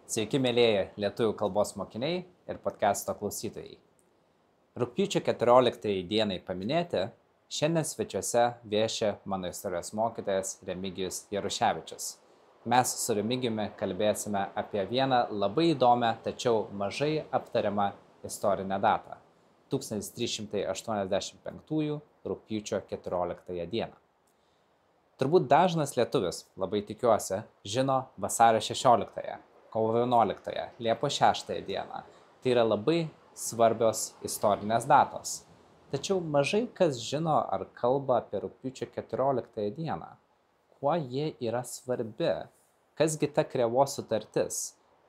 Sveiki, mėlyjeji lietuvių kalbos mokiniai ir podcast'o klausytojai. Rugpjūčio 14 dienai paminėti, šiandien svečiuose vieši mano istorijos mokytojas Remigijus Jaruševičius. Mes su Remigijumi kalbėsime apie vieną labai įdomią, tačiau mažai aptariamą istorinę datą – 1385 rugpjūčio 14 dieną. Turbūt dažnas lietuvis, labai tikiuosi, žino vasario 16, kovo 11, Liepos 6 dieną. Tai yra labai svarbios istorinės datos. Tačiau mažai kas žino ar kalba apie rugpjūčio 14 dieną. Kuo ji yra svarbi? Kasgi ta Krėvos sutartis?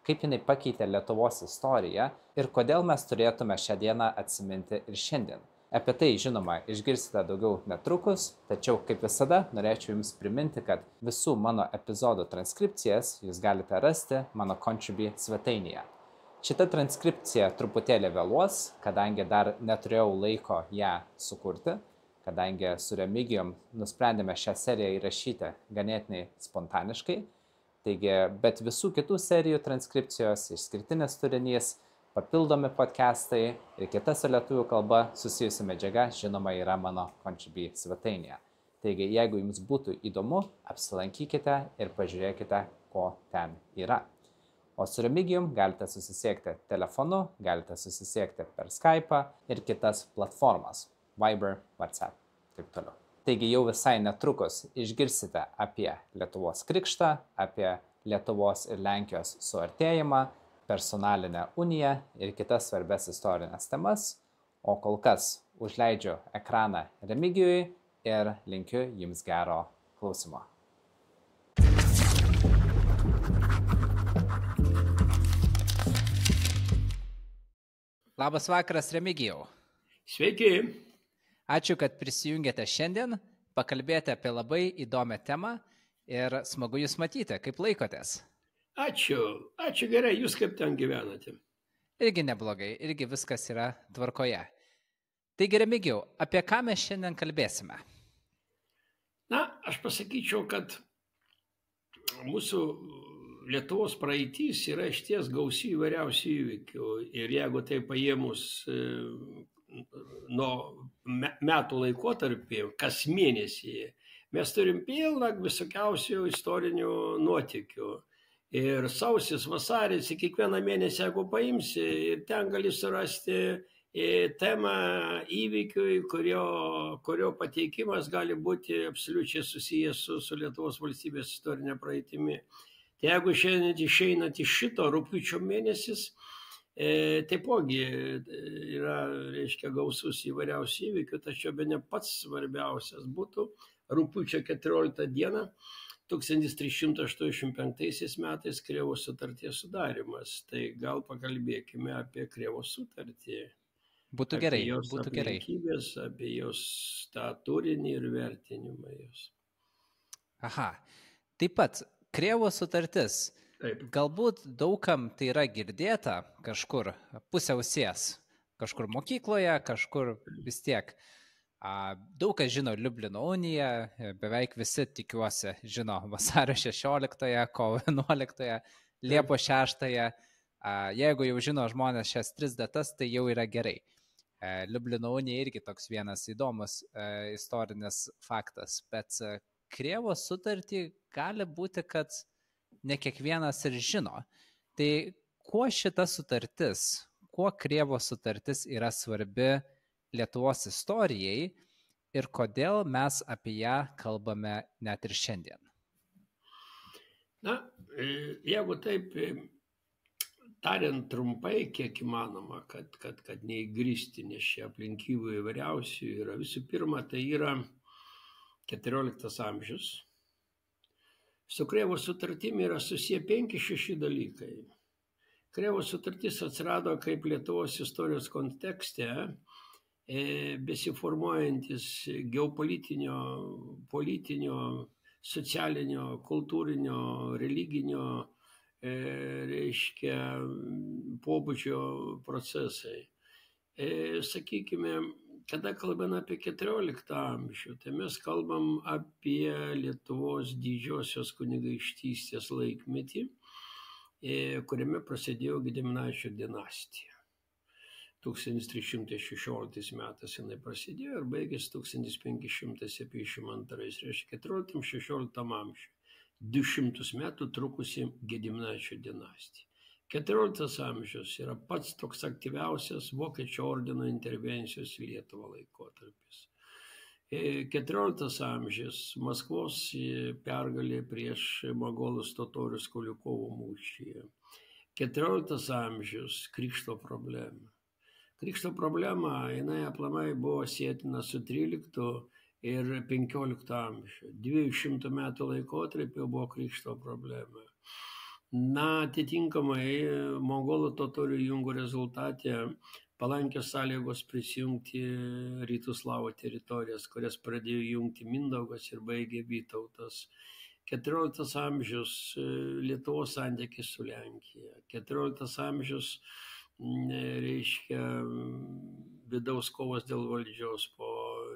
Kaip jinai pakeitė Lietuvos istoriją ir kodėl mes turėtume šią dieną atsiminti ir šiandien? Apie tai, žinoma, išgirsite daugiau netrukus, tačiau, kaip visada, norėčiau Jums priminti, kad visų mano epizodų transkripcijas Jūs galite rasti mano Contribui svetainėje. Šita transkripcija truputėlį vėluos, kadangi dar neturėjau laiko ją sukurti, kadangi su Remigijum nusprendėme šią seriją įrašyti ganėtinai spontaniškai. Taigi, bet visų kitų serijų transkripcijos, išskirtinis turinys, papildomi podcastai ir kita su lietuvių kalba susijusi medžiaga, žinoma, yra mano Contribui svetainėje. Taigi, jeigu jums būtų įdomu, apsilankykite ir pažiūrėkite, ko ten yra. O su Remigijum galite susisiekti telefonu, galite susisiekti per Skype'ą ir kitas platformas – Viber, WhatsApp, taip toliau. Taigi, jau visai netrukus išgirsite apie Lietuvos krikštą, apie Lietuvos ir Lenkijos suartėjimą, personalinę uniją ir kitas svarbias istorinės temas, o kol kas užleidžiu ekraną Remigijui ir linkiu jums gero klausimo. Labas vakaras, Remigijau. Sveiki. Ačiū, kad prisijungėte šiandien, pakalbėti apie labai įdomią temą ir smagu jūs matyti, kaip laikotės. Ačiū gerai, jūs kaip ten gyvenate? Irgi neblogai, irgi viskas yra tvarkoje. Taigi, Remigijau, apie ką mes šiandien kalbėsime? Na, aš pasakyčiau, kad mūsų Lietuvos praeitys yra išties gausi įvairiausių įvykių. Ir jeigu tai paėmus nuo metų laikotarpį, kas mėnesį, mes turim pilną visokiausių istorinių nuotykių. Ir sausis, vasaris, kiekvieną mėnesį, jeigu paimsi, ir ten gali surasti temą įvykiui, kurio pateikimas gali būti absoliučiai susijęs su Lietuvos valstybės istorinė praeitimi. Tai jeigu šiandien išeinat iš šito rugpjūčio mėnesis, taipogi yra, reiškia, gausus įvairiausių įvykių, tačiau bene pats svarbiausias būtų rugpjūčio 14 dieną 1385 metais Krėvos sutarties sudarimas. Tai gal pakalbėkime apie Krėvos sutartį. Būtų gerai, būtų gerai. Apie jos tą turinį ir vertinimą jos. Aha, taip pat Krėvos sutartis. Taip. Galbūt daugam tai yra girdėta kažkur pusę ausies, kažkur mokykloje, kažkur vis tiek. Daug kas žino Liublino uniją, beveik visi, tikiuosi, žino vasario 16, kovo 11, Liepos 6. Jeigu jau žino žmonės šias 3 datas, tai jau yra gerai. Liublino unija irgi toks vienas įdomus istorinis faktas, bet Krėvos sutartį gali būti, kad ne kiekvienas ir žino. Tai kuo šita sutartis, kuo Krėvos sutartis yra svarbi Lietuvos istorijai ir kodėl mes apie ją kalbame net ir šiandien? Na, jeigu taip tariant trumpai, kiek įmanoma, kad neįgristi, nes čia aplinkybių įvairiausių yra. Visų pirma, tai yra 14 amžius. Su Krėvos sutartimi yra susiję 5-6 dalykai. Krėvos sutartis atsirado kaip Lietuvos istorijos kontekste besiformuojantis geopolitinio, politinio, socialinio, kultūrinio, religinio, reiškia, pobūdžio procesai. Sakykime, kada kalbame apie 14 amžių, tai mes kalbam apie Lietuvos didžiosios kunigaikštystės laikmetį, kuriame prasidėjo Gediminaičių dinastija. 1316 metais jinai prasidėjo ir baigėsi 1572, reiškia 14-16 amžiuje. 200 metų trukusi Gediminaičių dinastija. 14 amžius yra pats toks aktyviausias Vokiečių ordino intervencijos į Lietuvą laikotarpis. 14 amžius Maskvos pergalė prieš mogolus totorius Kuliukovo mūšyje. 14 amžius Krikšto problema. Krikšto problema, jinai aplamai buvo sėtina su 13 ir 15 amžiuje. 200 metų laikotarpio buvo Krikšto problema. Na, atitinkamai mongolų totorių jungų rezultate palankios sąlygos prisijungti rytų slavų teritorijas, kurias pradėjo jungti Mindaugas ir baigė Vytautas. 14 amžius Lietuvos santykis su Lenkija. 14 amžius reiškia vidaus kovos dėl valdžios po,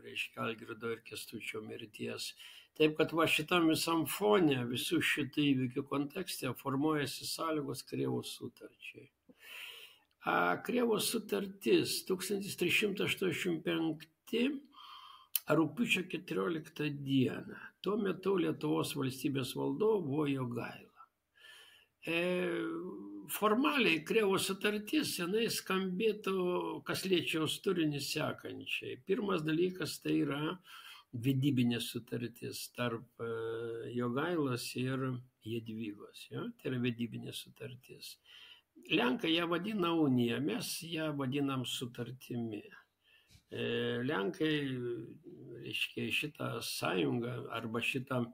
reiškia, Algirdo ir Kęstučio mirties. Taip kad va šitam visam fone, visų šitų įvykių kontekste formuojasi sąlygos Krėvos sutarčiai. Krėvos sutartis 1385 rugpjūčio 14 dieną. Tuo metu Lietuvos valstybės valdovu buvo Jogaila. Formaliai Krėvos sutartis jinai skambėtų, kas liečia jos turinį, sekančiai. Pirmas dalykas tai yra vedybinė sutartis tarp Jogailos ir Jadvygos. Ja? Tai yra vedybinė sutartis. Lenkai ją vadina unija, mes ją vadinam sutartimi. Lenkai, reiškia, šitą sąjungą arba šitą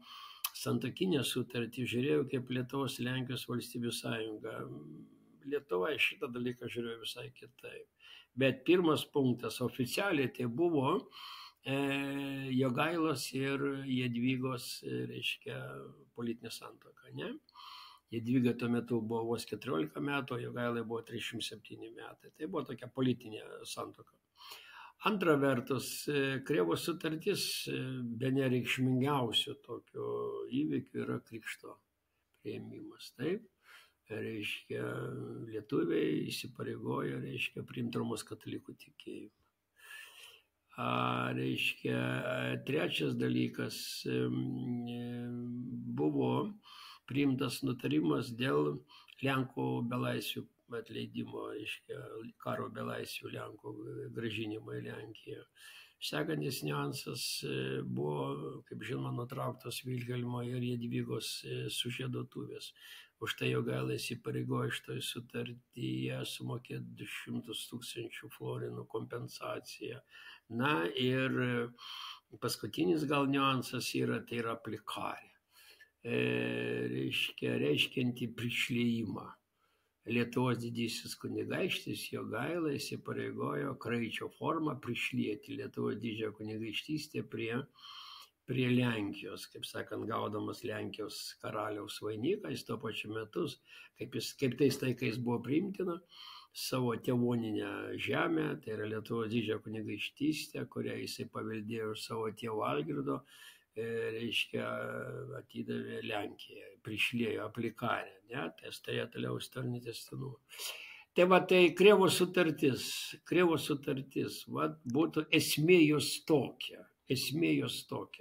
santuokinę sutartį žiūrėjau kaip Lietuvos Lenkijos valstybių sąjunga. Lietuva šitą dalyką žiūrėjo visai kitaip. Bet pirmas punktas oficialiai tai buvo Jogailos ir Jadvygos, reiškia, politinė santuoka, ne? Jadvyga tuo metu buvo vos 14 metų, o Jogailai buvo 37 metai. Tai buvo tokia politinė santuoka. Antra vertus, Krėvos sutartis bene reikšmingiausių tokių įvykių yra krikšto priėmimas. Taip, reiškia, lietuviai įsipareigojo, reiškia, priimti Romos katalikų tikėjimą. Reiškia, trečias dalykas, buvo priimtas nutarimas dėl Lenkų belaisvių atleidimo, reiškia, karo belaisvių Lenkų grąžinimo į Lenkiją. Sekantis niuansas buvo, kaip žinoma, nutrauktos Vilhelmo ir Jadvygos sužiedotuvės. Už tai Jogaila įsipareigojo šitoj sutartyje sumokėti 200 000 florinų kompensaciją. Na ir paskutinis gal niuansas yra, tai yra aplikarė. Reiškianti prišliejimą. Lietuvos didysis kunigaikštis Jogaila įsipareigojo kraičio formą prišlieti Lietuvos didžiąją kunigaikštystę prie Lenkijos, kaip sakant, gaudamas Lenkijos karaliaus vainiką, jis tuo pačiu metu, kaip tais laikais buvo priimtina, savo tėvoninę žemę, tai yra Lietuvos didžiąją kunigaikštystę, kurią jisai paveldėjo iš savo tėvo Algirdo, reiškia, atidavė Lenkiją, prišlėjo aplikarę, ne, tai toliau istorinį testinumą. Tai va, tai Krėvos sutartis, va, būtų esmė jos tokia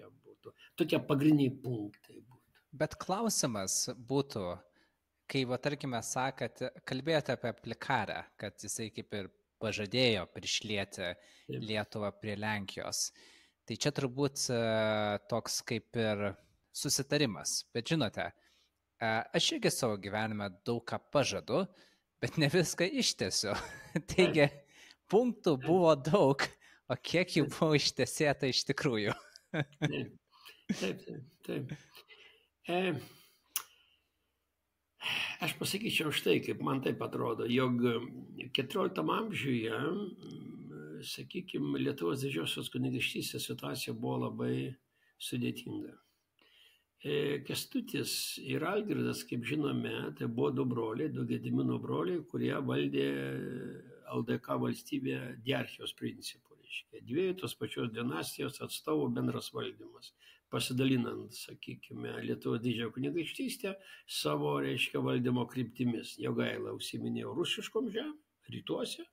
būtų, tokie pagrindiniai punktai būtų. Bet klausimas būtų, kai, va, tarkime, kalbėjote apie aplikarę, kad jisai kaip ir pažadėjo prišlieti Lietuvą prie Lenkijos. Tai čia turbūt toks kaip ir susitarimas. Bet žinote, aš irgi savo gyvenime daug ką pažadu, bet ne viską ištesiu. Taigi, punktų buvo daug, o kiek jų buvo ištesėta iš tikrųjų? Taip. Aš pasakyčiau štai, kaip man taip atrodo, jog 14 amžiuje, sakykime, Lietuvos didžiosios kunigaikštystės situacija buvo labai sudėtinga. Kęstutis ir Algirdas, kaip žinome, tai buvo du broliai, du Gedimino broliai, kurie valdė LDK valstybę diarchijos principų. Dviejų tos pačios dinastijos atstovų bendras valdymas. pasidalinant, sakykime, Lietuvos didžiąją kunigaikštystę savo, reiškia, valdymo kryptimis. Jogaila užsiminėjo rusiškom žemėm, rytuose,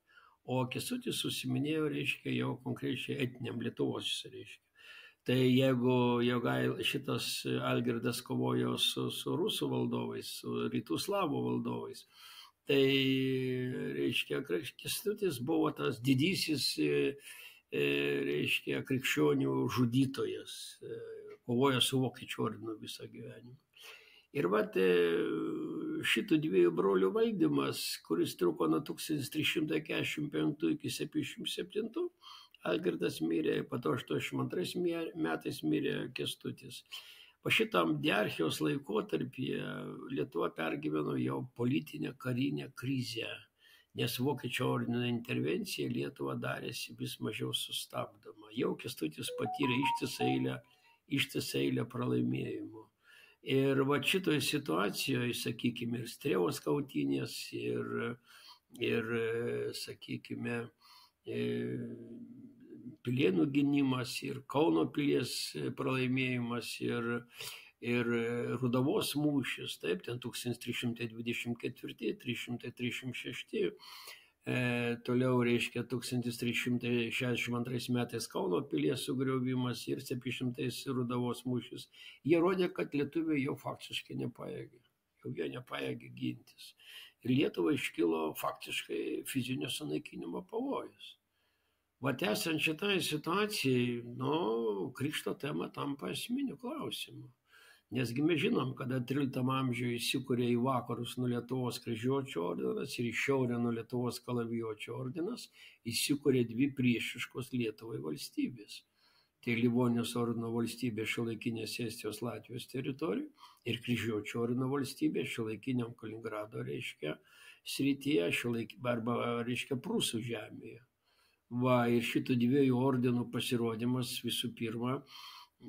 o Kęstutis užsiminėjo, reiškia, jau konkrečiai etiniam Lietuvos, reiškia. Tai jeigu šitas Algirdas kovojo su rusų valdovais, su rytų slavų valdovais, tai, reiškia, Kęstutis buvo tas didysis, reiškia, krikščionių žudytojas, kovojo su vokiečių ordinu visą gyvenimą. Ir vat šitų dviejų brolių valdymas, kuris truko nuo 1345 iki 77, Algirdas mirė, po to 82 metais mirė Kęstutis. Po šitam diarchijos laikotarpyje Lietuva pergyveno jau politinę karinę krizę, nes vokiečių ordino intervencija Lietuva darėsi vis mažiau sustabdoma. Jau Kęstutis patyrė ištisą eilę pralaimėjimų. Ir va šitoje situacijoje, sakykime, ir Strėvos kautynės, ir sakykime, Pilėnų gynimas, ir Kauno pilies pralaimėjimas, ir Rudavos mūšis, taip, ten 1324-336, toliau, reiškia, 1362 metais Kauno pilies sugriovimas ir 700 Rudavos mūšis. Jie rodė, kad lietuviai jau faktiškai nepajėgė, jau jie nepajėgė gintis. Ir Lietuvai iškilo faktiškai fizinio sunaikinimo pavojus. Vat esant šitai situacijai, krikšto tema tampa esminiu klausimu. Nesgi mes žinom, kada 13 amžiuje įsikūrė į vakarus nuo Lietuvos kryžiuočių ordinas ir į šiaurę nuo Lietuvos kalavijuočių ordinas, įsikūrė dvi priešiškos Lietuvai valstybės. Tai Livonijos ordino valstybė šiuolaikinės Estijos Latvijos teritorijų ir kryžiuočių ordino valstybė šiuolaikiniam Kaliningrado, reiškia, srityje, arba, reiškia, Prūsų žemėje. Va, ir šitų dviejų ordinų pasirodymas visų pirma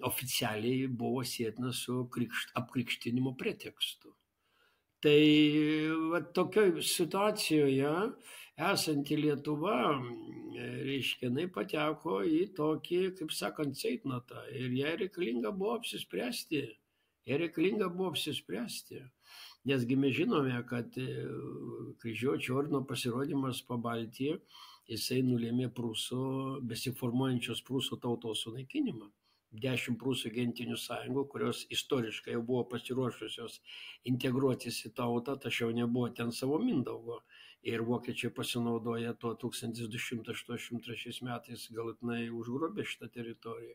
oficialiai buvo sėtinas su apkrikštinimo pretekstu. Tai va, tokioje situacijoje esanti Lietuva, reiškia, jinai pateko į tokį, kaip sakant, ceitnotą ir jai reikalinga buvo apsispręsti. Nesgi mes žinome, kad kryžiuočių ordino pasirodymas Pabaltyje, jisai nulėmė besiformuojančios Prūsų tautos sunaikinimą. 10 Prūsų gentinių sąjungų, kurios istoriškai jau buvo pasiruošusios integruotis į tautą, tačiau nebuvo ten savo Mindaugo. Ir vokiečiai pasinaudoja tuo 1283 metais galutinai užgrobė šitą teritoriją.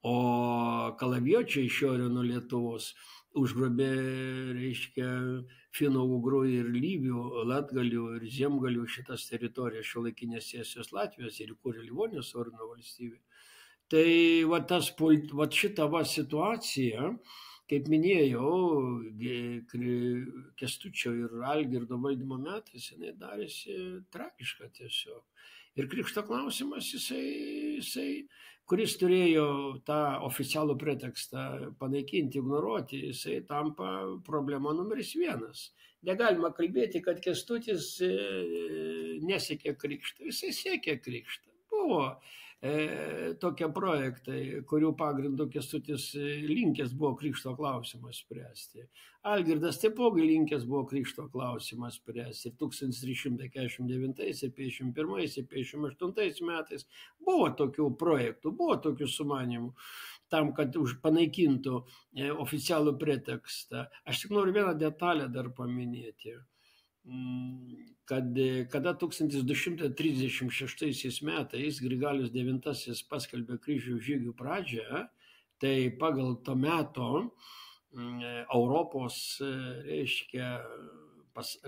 O kalaviečiai iš šiaurę nuo Lietuvos užgrobė, reiškia, finų, ugrų ir lyvių, latgalių ir ziemgalių šitas teritorijas šiuolaikinės Estijos Latvijos ir įkūrė Livonijos ordino valstybė. Tai šita situacija, kaip minėjau, Kęstučio ir Algirdo valdymo metais, jinai darėsi tragiška tiesiog. Ir krikšto klausimas, jisai, kuris turėjo tą oficialų pretekstą panaikinti, ignoruoti, jisai tampa problema numeris 1. Negalima kalbėti, kad Kęstutis nesiekė krikštą, jisai siekė krikštą. Buvo tokie projektai, kurių pagrindų Kęstutis linkęs buvo krikšto klausimą spręsti. Algirdas taipogi linkęs buvo krikšto klausimą spręsti. Ir 1349, 51, 58 metais buvo tokių projektų, buvo tokių sumanimų tam, kad panaikintų oficialų pretekstą. Aš tik noriu vieną detalę dar paminėti. Kada 1236 metais Grigalius IX paskelbė kryžių žygių pradžią, tai pagal to meto Europos, reiškia,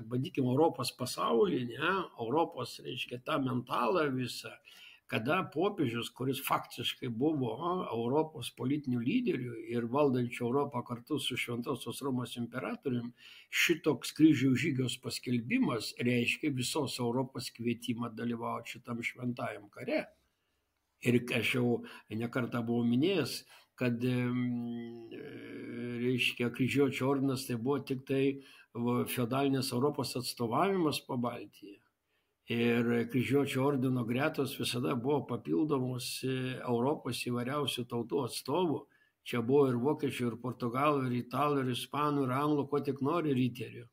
bandykime, Europos pasaulį, Europos, reiškia, tą mentalą visą, kada popiežius, kuris faktiškai buvo Europos politinių lyderių ir valdančių Europą kartu su Šventosios Romos imperatoriumi, šitoks kryžių žygios paskelbimas reiškia visos Europos kvietimą dalyvauti šitam šventajam kare. Ir aš jau nekartą buvau minėjęs, kad, reiškia, kryžiuočių ordinas tai buvo tik tai feodalinės Europos atstovavimas Pabaltyje. Ir kryžiuočių ordino gretos visada buvo papildomos Europos įvairiausių tautų atstovų, Čia buvo ir vokiečių, ir portugalų, ir italų, ir ispanų, ir anglų, ko tik nori riterių.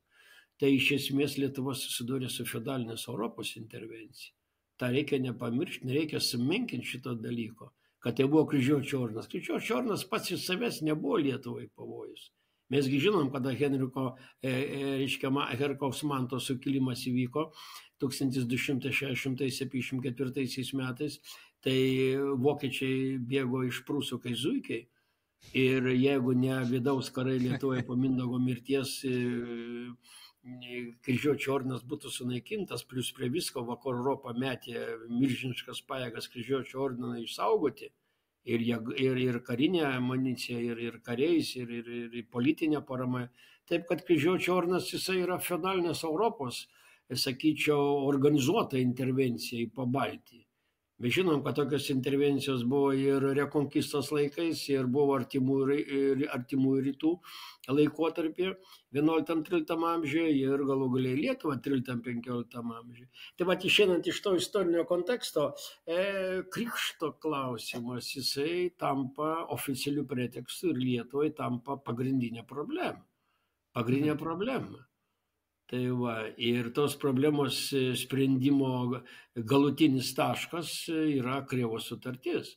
Tai iš esmės Lietuva susidūrė su feodalinės Europos intervencija. Ta reikia nepamiršti, nereikia sumenkinti šito dalyko, kad tai buvo kryžiuočių ordinas. Kryžiuočių ordinas pats iš savęs nebuvo Lietuvai pavojus. Mesgi žinom, kada Henrikaus Manto sukilimas įvyko 1264 metais, tai vokiečiai bėgo iš Prūsų kai zuikiai. Ir jeigu ne vidaus karai Lietuvoje po Mindaugo mirties, kryžiuočių ordinas būtų sunaikintas, plus prie visko vakarų Europą metė milžiniškas pajėgas kryžiuočių ordiną išsaugoti. Ir karinė amunicija, ir kariais, ir politinė parama. Taip, kad kryžiuočių ordinas jisai yra feodalinės Europos, sakyčiau, organizuota intervencija į Pabaltį. Mes žinom, kad tokios intervencijos buvo ir rekonkistos laikais, ir buvo artimųjų rytų laikotarpyje, 11-13 amžiuje, ir galų galiai Lietuva 13-15 amžiuje. Tai va, išeinant iš to istorinio konteksto, krikšto klausimas, jisai tampa oficialiu pretekstu ir Lietuvai tampa pagrindinė problema. Pagrindinė problema. Tai va, ir tos problemos sprendimo galutinis taškas yra Krėvos sutartis.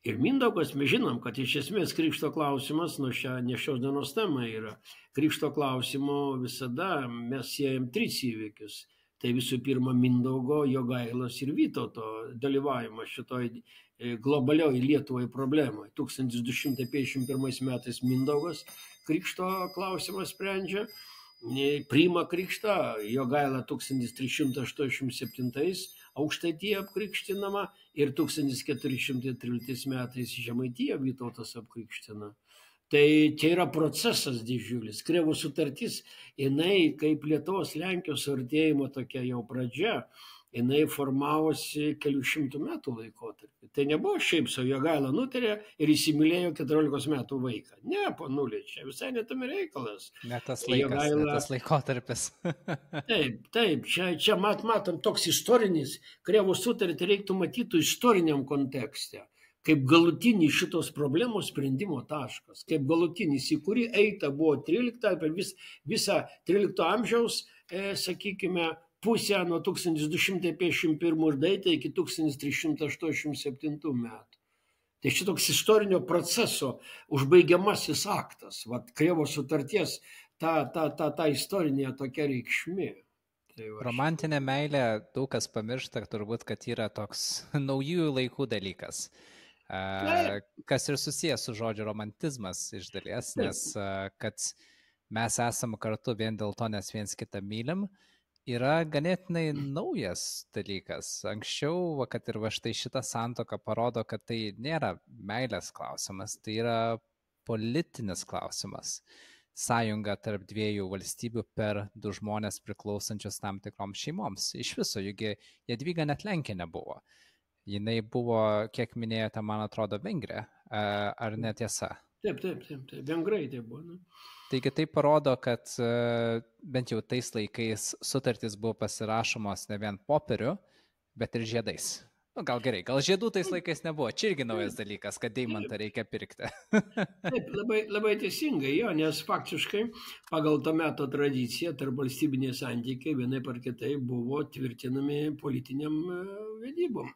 Ir Mindaugas, mes žinom, kad iš esmės krikšto klausimas, ne šios dienos tema yra, krikšto klausimo visada mes siejam 3 įvykius. Tai visų pirma Mindaugo, Jogailos ir Vytauto dalyvavimas šitoj globalioj Lietuvai problemai. 1251 metais Mindaugas krikšto klausimą sprendžia, priima krikštą, Jogaila 1387 Aukštaitija apkrikštinama ir 1413 metais Žemaitija Vytautas apkrikština. Tai čia yra procesas didžiulis. Krėvų sutartis, jinai kaip Lietuvos Lenkijos artėjimo tokia jau pradžia, jinai formavosi kelių šimtų metų laikotarpį. Tai nebuvo šiaip sau, Jogaila nutarė ir įsimylėjo 14 metų vaiką. Ne, ponulė, čia visai netame reikalas. Ne tas laikas, ne tas laikotarpis. Taip, čia matom toks istorinis, Krėvų sutartį reiktų matyti istoriniam kontekste, kaip galutinį šitos problemos sprendimo taškas, kaip galutinis, į kurį eita buvo 13, per visą 13 amžiaus, sakykime, pusę nuo 1251 ir daeita iki 1387 metų. Tai šitoks istorinio proceso užbaigiamasis aktas, vat Krėvos sutarties ta istorinė tokia reikšmė. Tai romantinė meilė daug kas pamiršta, turbūt, kad yra toks naujųjų laikų dalykas. Kas ir susijęs su žodžiu romantizmas iš dalies, nes kad mes esame kartu vien dėl to, nes viens kitą mylim, yra ganėtinai naujas dalykas. Anksčiau, kad ir va štai šita santuoka parodo, kad tai nėra meilės klausimas, tai yra politinis klausimas. Sąjunga tarp 2 valstybių per 2 žmonės priklausančius tam tikroms šeimoms. Iš viso, juk Jadvyga net Lenkė nebuvo. Jinai buvo, kiek minėjote, man atrodo, Vengrė. Ar netiesa? Taip, Vengrai tai buvo. Ne? Taigi tai parodo, kad bent jau tais laikais sutartys buvo pasirašomos ne vien popieriu, bet ir žiedais. Gal gerai, gal žiedų tais laikais nebuvo. Čia irgi naujas dalykas, kad deimantą reikia pirkti. Taip, labai teisingai, jo, nes faktiškai pagal to meto tradiciją tarp valstybiniai santykiai vienaip ar kitaip buvo tvirtinami politiniam vedybom,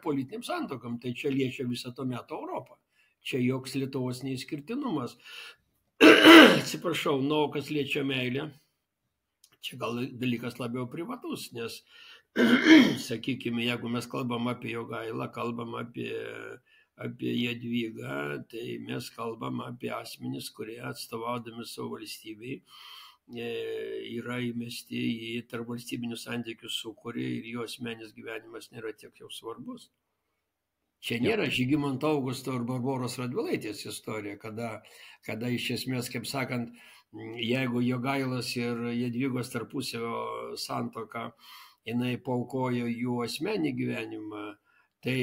politiniam santokam. Tai čia liečia visą to meto Europą. Čia joks Lietuvos neišskirtinumas. Atsiprašau, kas liečia meilę, čia gal dalykas labiau privatus, nes, sakykime, jeigu mes kalbam apie Jogailą, kalbam apie Jadvygą, tai mes kalbam apie asmenis, kurie atstovaudami savo valstybei yra įmesti į tarpvalstybinių santykių sūkurį ir jo asmenis gyvenimas nėra tiek jau svarbus. Čia nėra Žygimanto Augusto ir Barboros Radvilaitės istorija, kada iš esmės, kaip sakant, jeigu Jogailos ir Jadvygos tarpusavio santuoka, jinai paaukojo jų asmenį gyvenimą, tai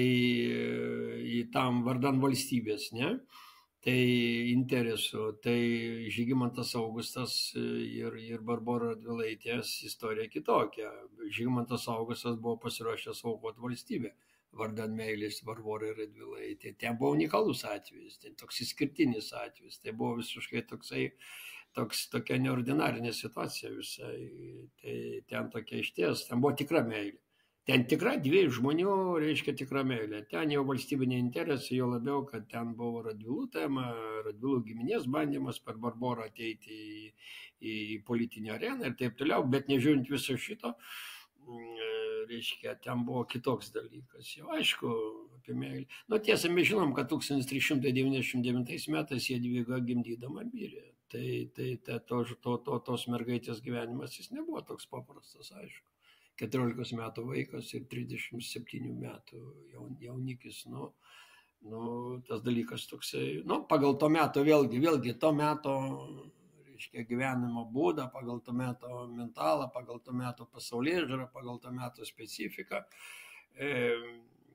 tam vardan valstybės, ne? Tai interesų, tai Žygimantas Augustas ir Barbora Radvilaitės istorija kitokia. Žygimantas Augustas buvo pasiruošęs aukoti valstybę. vardan meilės Barborai Radvilai. Tai ten buvo unikalus atvejis, tai toks išskirtinis atvejis, tai buvo visiškai tokia neordinarinė situacija visai. Tai ten tokia išties, ten buvo tikra meilė. Ten tikra dviejų žmonių, reiškia tikra meilė. Ten jau valstybiniai interesai, jo labiau, kad ten buvo Radvilų tema, Radvilų giminės bandymas per Barborą ateiti į politinę areną ir taip toliau, bet nežiūrint viso šito, reiškia, ten buvo kitoks dalykas. Jau aišku, apie meilę. Nu, tiesa, mes žinom, kad 1399 metais Jadvyga gimdydama mirė. Tai tos mergaitės gyvenimas jis nebuvo toks paprastas, aišku. 14 metų vaikas ir 37 metų jaunikis, tas dalykas toksai, pagal to meto vėlgi to meto, reiškia, gyvenimo būdą, pagal to meto mentalą, pagal to meto pasaulėžiūrą, pagal to meto specifiką.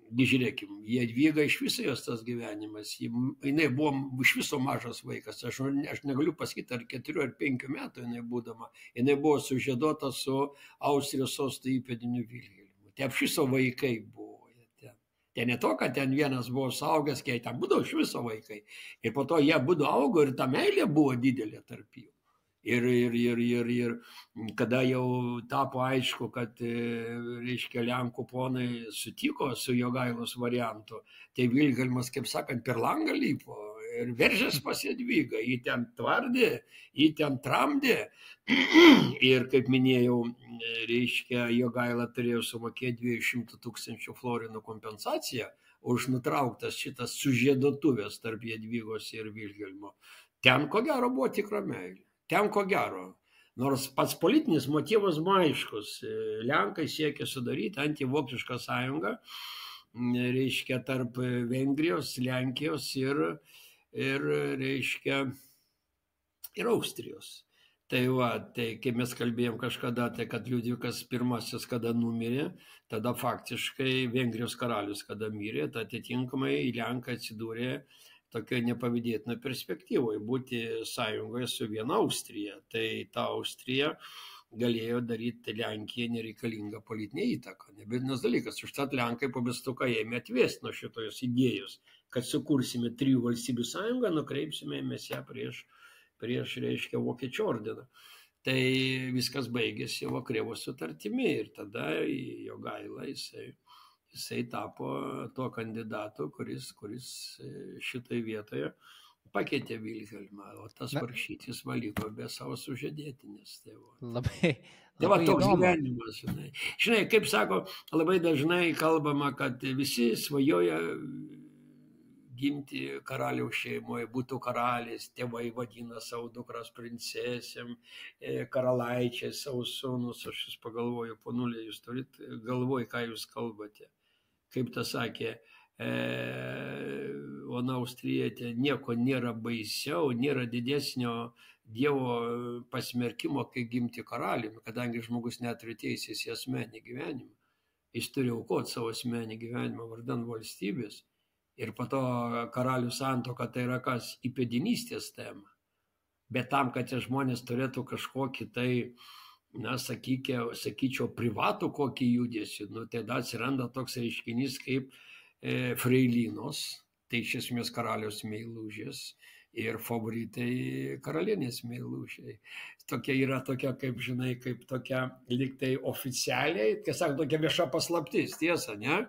Žiūrėkim, Jadvyga iš viso jos tas gyvenimas, jinai buvo iš viso mažas vaikas, aš negaliu pasakyti, ar 4 ar 5 metų jinai būdama, jinai buvo sužieduota su Austrijos sosto įpėdiniu Vilhelmu. Tai iš viso vaikai buvo. Ten ne to, kad ten vienas buvo suaugęs, kai ten būdavo iš viso vaikai. Ir po to jie būdavo augo ir ta meilė buvo didelė tarp jų. Ir kada jau tapo aišku, kad, reiškia, Lenkų ponai sutiko su Jogailos variantu, tai Vilhelmas, kaip sakant, per langą lipo ir veržės pas Jadvygą, jį ten tvardė, jį ten tramdė. Ir, kaip minėjau, reiškia, Jogaila turėjo sumokėti 200 000 florinų kompensaciją už nutrauktas šitas sužiedotuvės tarp Jadvygos ir Vilhelmo. Ten, ko gero, buvo tikra meilė. Ten, ko gero. Nors pats politinis motyvas buvo aiškus. Lenkai siekė sudaryti antivokišką sąjungą, reiškia, tarp Vengrijos, Lenkijos ir reiškia, ir Austrijos. Tai kai mes kalbėjom kažkada, tai kad Liudvikas I, kada numirė, tada faktiškai Vengrijos karalius, kada mirė, tai atitinkamai Lenkai atsidūrė tokio nepavydėtino perspektyvoje būti sąjungoje su viena Austrija. Tai ta Austrija galėjo daryti Lenkijai nereikalingą politinę įtaką. Nebėdinas dalykas. Užtat Lenkai po bestuką ėmė atvėsti nuo šitos idėjos, kad sukursime 3 valstybių sąjungą, nukreipsime mes ją prieš, reiškia, Vokiečių ordiną. Tai viskas baigėsi Krėvos sutartimi ir tada Jogaila jisai tapo tuo kandidatu, kuris šitai vietoje pakeitė Vilhelmą, o tas Varkšytis liko be savo sužadėtinės. Tai va toks gyvenimas, žinai. Žinai, kaip sako, labai dažnai kalbama, kad visi svajoja gimti karaliaus šeimoje, būtų karaliais, tėvai vadina savo dukras princesėm, karalaičiai savo sūnus. Aš jūs pagalvoju, ponulė, jūs turit galvoj, ką jūs kalbate. Kaip tas sakė, ona Austrietė, nieko nėra baisiau, nėra didesnio Dievo pasmerkimo, kai gimti karaliumi, kadangi žmogus neturi teisės į asmenį gyvenimą. Jis turi aukoti savo asmenį gyvenimą vardan valstybės. Ir po to karalių santuoka tai yra kas? Įpėdinystės tema. Bet tam, kad tie žmonės turėtų kažkokį tai, sakyčiau, privatų kokį judesį, tada atsiranda toks reiškinys kaip freilinos, tai iš esmės karaliaus meilužės ir favoritai karalienės meilužiai. Tokia yra tokia, kaip žinai, kaip tokia liktai oficialiai, tiesiog tokia vieša paslaptis, tiesa, ne?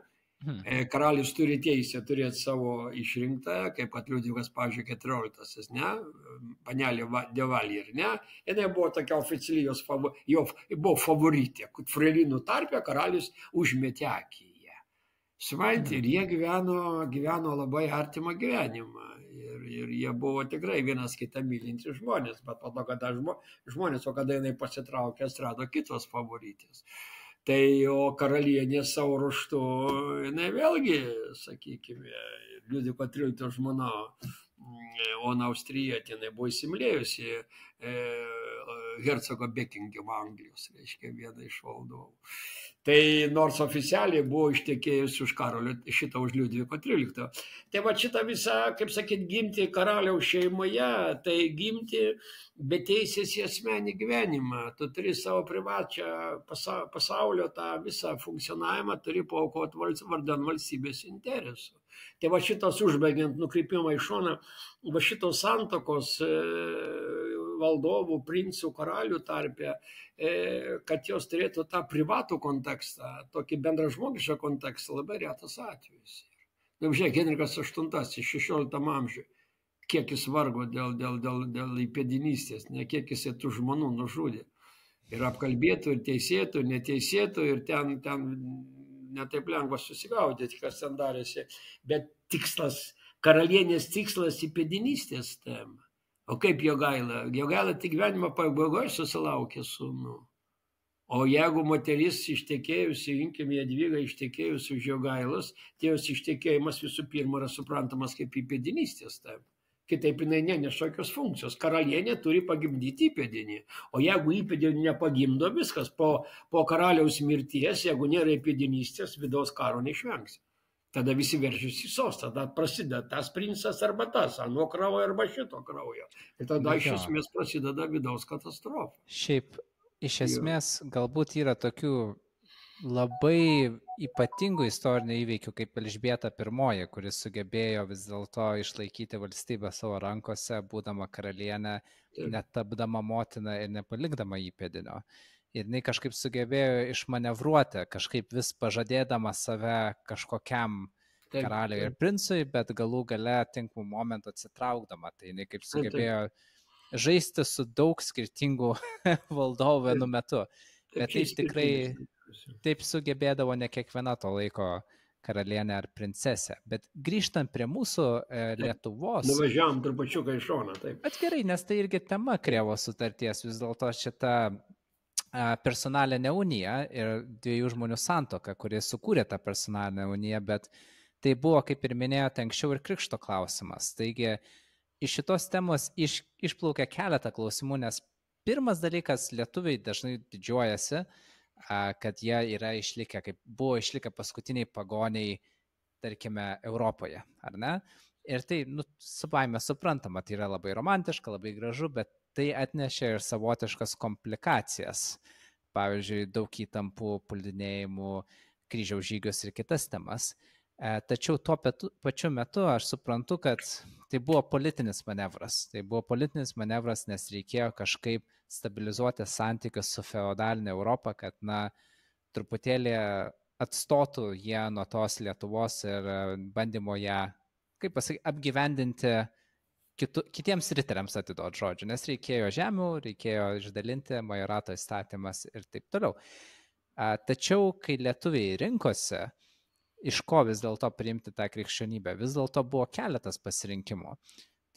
Karalius turi teisę turėti savo išrinktą, kaip kad Liudvikas, pavyzdžiui, 14, ne? Panelė Devaljer, ne? Jinai buvo tokia oficiali, jo buvo favoritė, kad freilinų tarpe karalius užmetė akį į ją. Supranti, ir jie gyveno labai artimą gyvenimą. Ir jie buvo tikrai vienas kitą mylintys žmonės, bet po to, kada žmonės, o kada jinai pasitraukė, atsirado kitos favoritės. Tai o karalienė savo ruožtu, jinai vėlgi, sakykime, Liudviko XIII žmona, ona Austrietė, jinai buvo įsimylėjusi hercogo Bekingemo Anglijos, reiškia, vieną iš valdovų. Tai nors oficialiai buvo ištekėjusi už Karolio, šitą už Liudviko XIII. Tai va šitą visą, kaip sakyt, gimti karaliaus šeimoje, tai gimti be teisės į asmenį gyvenimą. Tu turi savo privačią pasaulio tą visą funkcionavimą, turi paaukoti vardan valstybės interesų. Tai va šitas užbaigiant nukreipimą į šoną, va šitos santokos valdovų, princų, karalių tarpe, kad jos turėtų tą privatų kontekstą, tokį bendražmogišką kontekstą, labai retas atvejis. Na, žiūrėk, Henrikas VIII 16 amžiuje, kiek jis vargo dėl įpėdinystės, ne kiek jis tų žmonų nužudė. Ir apkalbėtų, ir teisėtų, ir neteisėtų, ir ten netaip lengva susigaudyti, kas ten darėsi. Bet tikslas, karalienės tikslas įpėdinystės tema. O kaip Jogaila? Jogaila tik gyvenimo pabaigoje susilaukė sūnų. O jeigu moteris ištekėjusi, imkim Jadvygą ištekėjusi už Jogailos, tai jos ištekėjimas visų pirma yra suprantamas kaip įpėdinystės tema. Kitaip jinai neneša jokios funkcijos. Karalienė turi pagimdyti įpėdinį. O jeigu įpėdinį nepagimdo, viskas, po karaliaus mirties, jeigu nėra įpėdinystės, vidaus karo neišvengsi. Tada visi veržiasi į sostą, tada prasideda tas princas arba tas, nuo kraujo arba šito kraujo. Ir tada iš esmės prasideda vidaus katastrofa. Šiaip, iš esmės, galbūt yra tokių labai ypatingų istorinių įvykių, kaip Elžbieta I, kuris sugebėjo vis dėlto išlaikyti valstybę savo rankose, būdama karalienė, netapdama motina ir nepalikdama įpėdinio. Ir jinai kažkaip sugebėjo išmanevruoti, kažkaip vis pažadėdama save kažkokiam karaliui ir princui, bet galų gale tinkamų momentų atsitraukdama. Tai jinai kaip sugebėjo žaisti su daug skirtingų valdovų vienu metu. Bet taip tikrai taip sugebėdavo ne kiekviena to laiko karalienė ar princesė. Bet grįžtant prie mūsų Lietuvos... Nuvažiavam trupačiuką į šoną, taip. Bet gerai, nes tai irgi tema Krėvos sutarties, vis dėlto šita personalinė unija ir dviejų žmonių santuoka, kurie sukūrė tą personalinę uniją, bet tai buvo, kaip ir minėjote, anksčiau ir krikšto klausimas. Taigi iš šitos temos išplaukia keletą klausimų, nes pirmas dalykas, lietuviai dažnai didžiuojasi, kad jie yra išlikę, kaip buvo išlikę paskutiniai pagoniai, tarkime, Europoje, ar ne? Ir tai, savaime suprantama, tai yra labai romantiška, labai gražu, bet tai atnešė ir savotiškas komplikacijas. Pavyzdžiui, daug įtampų, puldinėjimų, kryžiaus žygius ir kitas temas. Tačiau tuo pačiu metu aš suprantu, kad tai buvo politinis manevras. Tai buvo politinis manevras, nes reikėjo kažkaip stabilizuoti santykius su feodalinė Europa, kad, truputėlį atstotų jie nuo tos Lietuvos ir bandymo ją, kaip pasakyti, apgyvendinti kitiems riteriams atiduoti žodžiu, nes reikėjo žemių, reikėjo išdalinti, majorato įstatymas ir taip toliau. Tačiau, kai lietuviai rinkosi, iš ko vis dėlto priimti tą krikščionybę, vis dėlto buvo keletas pasirinkimų.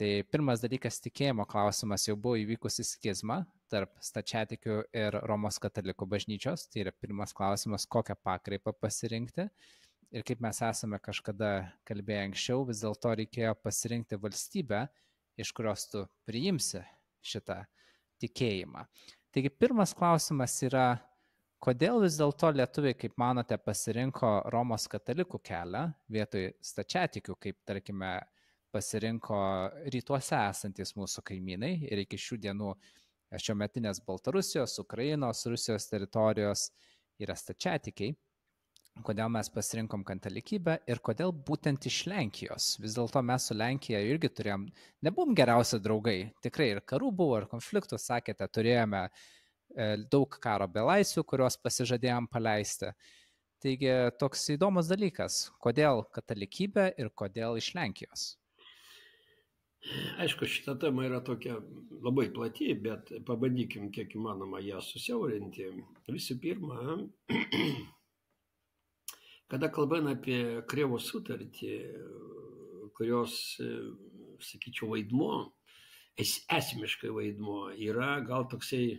Tai pirmas dalykas, tikėjimo klausimas, jau buvo įvykusi skizma tarp stačiatikių ir Romos katalikų bažnyčios. Tai yra pirmas klausimas, kokią pakraipą pasirinkti. Ir kaip mes esame kažkada kalbėję anksčiau, vis dėlto reikėjo pasirinkti valstybę, iš kurios tu priimsi šitą tikėjimą. Taigi pirmas klausimas yra, kodėl vis dėlto lietuviai, kaip manote, pasirinko Romos katalikų kelią vietoj stačiatikių, kaip, tarkime, pasirinko rytuose esantis mūsų kaimynai ir iki šių dienų šiometinės Baltarusijos, Ukrainos, Rusijos teritorijos yra stačiatikiai. Kodėl mes pasirinkom katalikybę ir kodėl būtent iš Lenkijos. Vis dėlto mes su Lenkija irgi turėjom, nebuvom geriausi draugai, tikrai ir karų buvo, ir konfliktų, sakėte, turėjome daug karo belaisvių, kuriuos pasižadėjom paleisti. Taigi toks įdomus dalykas, kodėl katalikybė ir kodėl iš Lenkijos. Aišku, šita tema yra tokia labai plati, bet pabandykim kiek įmanoma ją susiaurinti. Visų pirma, kada kalbame apie Krėvos sutartį, kurios, sakyčiau, vaidmuo, esmiškai vaidmuo, yra gal toksai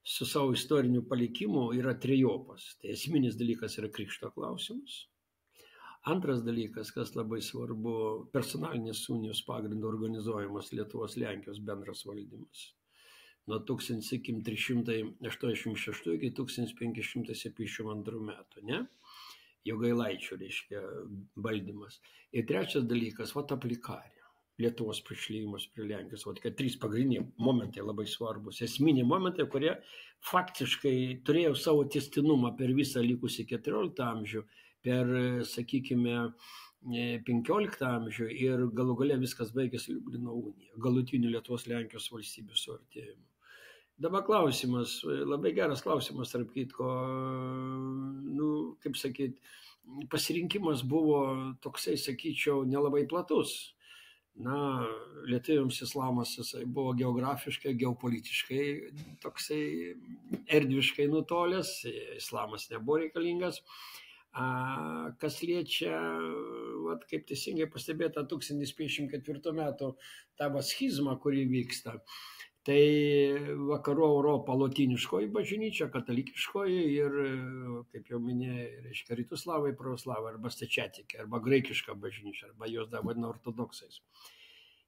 su savo istoriniu palikimu yra trejopas. Tai esminis dalykas yra krikšto klausimas. Antras dalykas, kas labai svarbu, personalinės unijos pagrindu organizuojamas Lietuvos Lenkijos bendras valdymas. nuo 1386 iki 1572 metų, ne? Jogailaičio, reiškia, valdymas. Ir trečias dalykas, aplikarė. Lietuvos prišlėjimas prie Lenkijos. Kad 3 pagrindiniai momentai labai svarbus. Esminiai momentai, kurie faktiškai turėjo savo testinumą per visą likusį 14 amžių, per, sakykime, 15 amžių ir galų gale viskas baigėsi Liublino unija, galutiniu Lietuvos Lenkijos valstybių suartėjimu. Dabar klausimas, labai geras klausimas, tarp kitko, kaip sakyt, pasirinkimas buvo toksai, sakyčiau, nelabai platus. Lietuviams islamas jisai buvo geografiškai, geopolitiškai toksai erdviškai nutolęs, islamas nebuvo reikalingas. Kas liečia, kaip teisingai pastebėta, 1554 metų tą schizmą, kuri vyksta, tai vakarų Europa lotyniškoji bažnyčia, katalikiškoji ir, kaip jau minėjai, reiškia rytų slavai, pravoslavai, arba stačiatikiai, arba graikiška bažnyčia, arba jos dar vadina ortodoksais.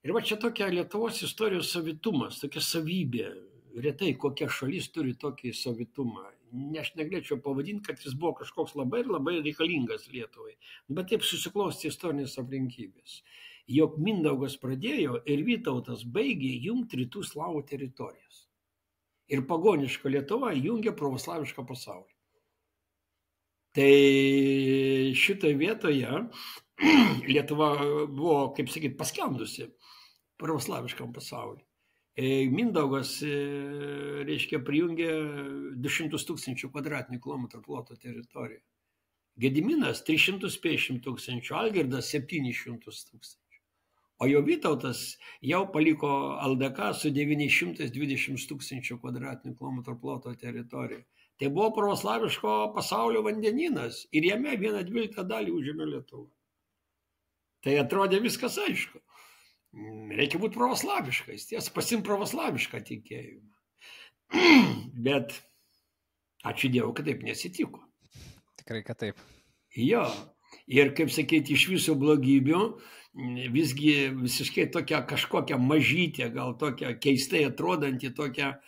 Ir čia tokia Lietuvos istorijos savitumas, tokia savybė. Retai kokia šalis turi tokį savitumą. Aš negalėčiau pavadinti, kad jis buvo kažkoks labai ir labai reikalingas Lietuvai. Bet taip susiklosti istorinės aplinkybės. Jog Mindaugas pradėjo ir Vytautas baigė jungti rytų slavų teritorijas. Ir pagoniška Lietuva jungia pravoslavišką pasaulį. Tai šitoje vietoje Lietuva buvo, kaip sakyti, paskendusi pravoslaviškam pasauliu. Mindaugas, reiškia, prijungė 200 000 kvadratinių kilometrų ploto teritoriją. Gediminas 350 000, Algirdas 700 000. O jo Vytautas jau paliko LDK su 920 000 kvadratinių kilometrų ploto teritorija. Tai buvo pravoslaviško pasaulio vandenynas ir jame 1/12 dalį užėmė Lietuva. Tai atrodė viskas aišku. Reikia būti pravoslaviškais, pasiimti pravoslavišką tikėjimą. Bet ačiū Dievui, kad taip nesitiko. Tikrai, kad taip. Jo, ir kaip sakyti, iš visų blogybių, visgi visiškai tokia kažkokia mažytė, gal tokia keistai atrodanti, tokia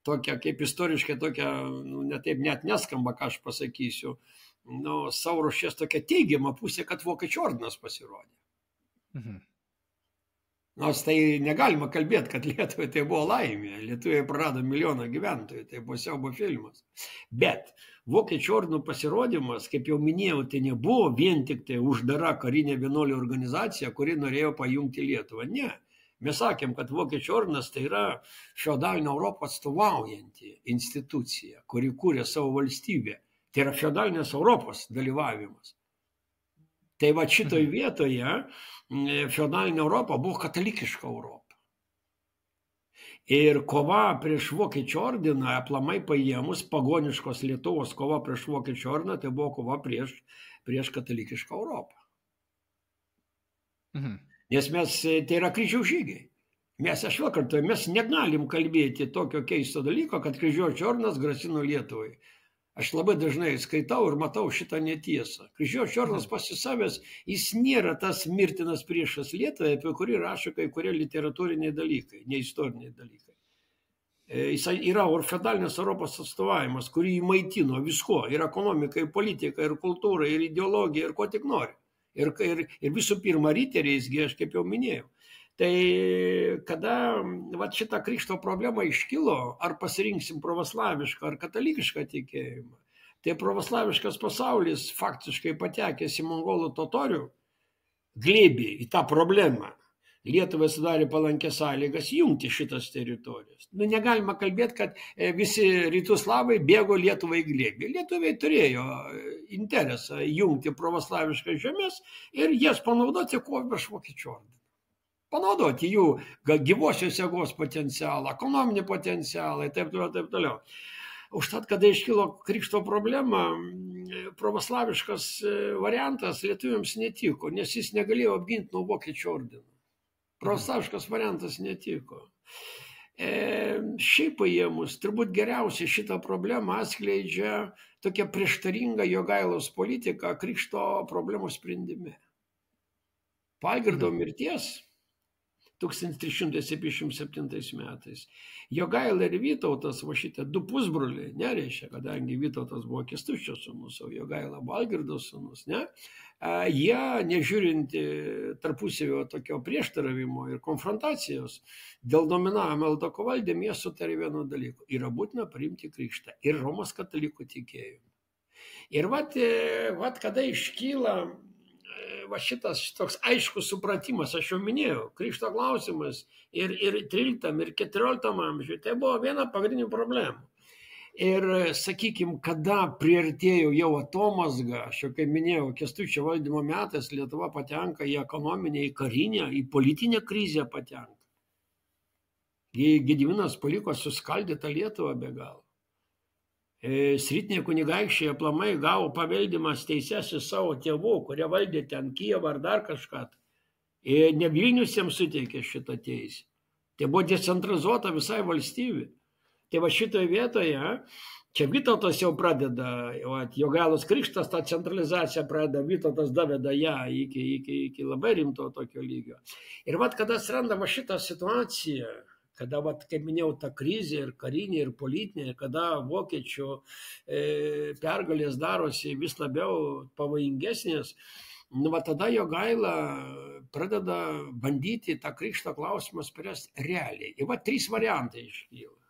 kaip istoriškai tokia, netaip net neskamba, ką aš pasakysiu, savo ruošės tokia teigiama pusė, kad Vokiečių ordinas pasirodė. Nors tai negalima kalbėti, kad Lietuvai tai buvo laimė. Lietuvai prarado 1 milijoną gyventojų, tai buvo siaubo filmas. Bet Vokiečių ordino pasirodymas, kaip jau minėjau, tai nebuvo vien tik tai uždara karinė vienuolių organizacija, kuri norėjo pajungti Lietuvą. Ne. Mes sakėm, kad Vokiečių ordinas tai yra feodalinę Europą atstovaujanti institucija, kuri kūrė savo valstybę. Tai yra feodalinės Europos dalyvavimas. Tai va šitoje vietoje feodalinė Europa buvo katalikiška Europa. Ir kova prieš Vokiečių ordiną, aplamai paėmus, pagoniškos Lietuvos kova prieš Vokiečių ordiną, tai buvo kova prieš katalikišką Europą. Nes tai yra kryžiaus žygiai. Aš vėl kartuoju, mes negalim kalbėti tokio keisto dalyko, kad kryžiuočio ordinas grasino Lietuvai. Aš labai dažnai skaitau ir matau šitą netiesą. Kryžiuočio ordinas pasisavęs, jis nėra tas mirtinas priešas Lietuvai, apie kurį rašo kai kurie literatūriniai dalykai, neistoriniai dalykai. Jis yra feodalinės Europos atstovavimas, kurį įmaitino visko, ir ekonomika, ir politika, ir kultūra, ir ideologija, ir ko tik nori. Ir visų pirma, riteriais, aš kaip jau minėjau. Tai kada šitą krikšto problemą iškilo, ar pasirinksim pravoslavišką ar katalikišką tikėjimą, tai pravoslaviškas pasaulis faktiškai patekęs į mongolų totorių glėbį į tą problemą. Lietuvai sudarė palankės sąlygas jungti šitas teritorijas. Negalima kalbėti, kad visi rytų slavai bėgo Lietuvai glėbį. Lietuviai turėjo interesą jungti pravoslaviškas žemės ir jas panaudoti kovai prieš Vokiečių ordiną. Panaudoti jų gyvosios jėgos potencialą, ekonominį potencialą ir taip toliau. Užtat, kada iškilo krikšto problema, pravoslaviškas variantas lietuviams netiko, nes jis negalėjo apginti nuo Vokiečių ordino. Pravoslaviškas variantas netiko. Šiaip paėmus, turbūt geriausiai šitą problemą atskleidžia tokia prieštaringa Jogailos politika krikšto problemų sprendime. Po Algirdo mirties 1377 metais. Jogaila ir Vytautas, va šitie du pusbroliai, nereiškia, kadangi Vytautas buvo Kęstučio sūnus, o Jogaila buvo Algirdo sūnus, ne? Jie, nežiūrint tarpusavio tokio prieštaravimo ir konfrontacijos, dėl dominavimo Eldoko valdėm, jie sutarė vieno dalyko. Yra būtina priimti krikštą ir Romos katalikų tikėjimą. Ir vat kada iškyla va šitas toks aiškus supratimas, aš jau minėjau, krikšto klausimas ir 13 ir 14 amžiuje, tai buvo viena pagrindinių problemų. Ir, sakykime, kada priartėjo jau atomazga, aš jau kaip minėjau, Kęstučio valdymo metais Lietuva patenka į ekonominę, į karinę, į politinę krizę patenka. Gediminas paliko suskaldytą Lietuvą be galo. Sritiniai kunigaikščiai aplamai gavo paveldimas teises iš savo tėvų, kurie valdė ten Kijevą ar dar kažką. Ne Vilnius jiems suteikė šitą teisę. Tai buvo decentralizuota visai valstybė. Tai va šitoje vietoje, čia Vytautas jau pradeda, Jogailos krikštas tą centralizaciją pradeda, Vytautas daveda ją iki labai rimto tokio lygio. Ir kada atsiranda va šitą situaciją, kada, kaip minėjau, ta krizė ir karinė, ir politinė, kada vokiečių pergalės darosi vis labiau pavojingesnės, tada Jogaila pradeda bandyti tą krikšto klausimą spręsti realiai. Ir 3 variantai iškyla.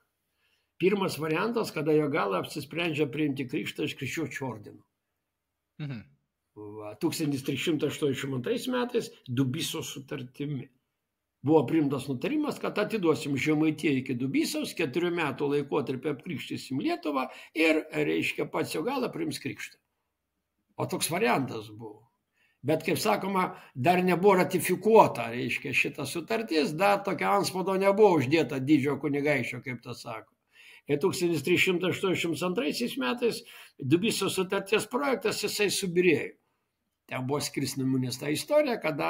Pirmas variantas, kada Jogaila apsisprendžia priimti krikštą iš krikščiočių ordino. 1382 metais Dubysos sutartimi buvo priimtas nutarimas, kad atiduosim Žemaitiją iki Dubysos, 4 metų laikotarpį apkrikštysim Lietuvą ir, reiškia, pats Jogaila priims krikštą. O toks variantas buvo. Bet, kaip sakoma, dar nebuvo ratifikuota, reiškia, šita sutartis, dar tokia antspaudo nebuvo uždėta didžiojo kunigaikščio, kaip tas sako. Ir 1382 metais Dubysos sutarties projektas jisai subyrėjo. Ten buvo skrisnamunės ta istorija, kada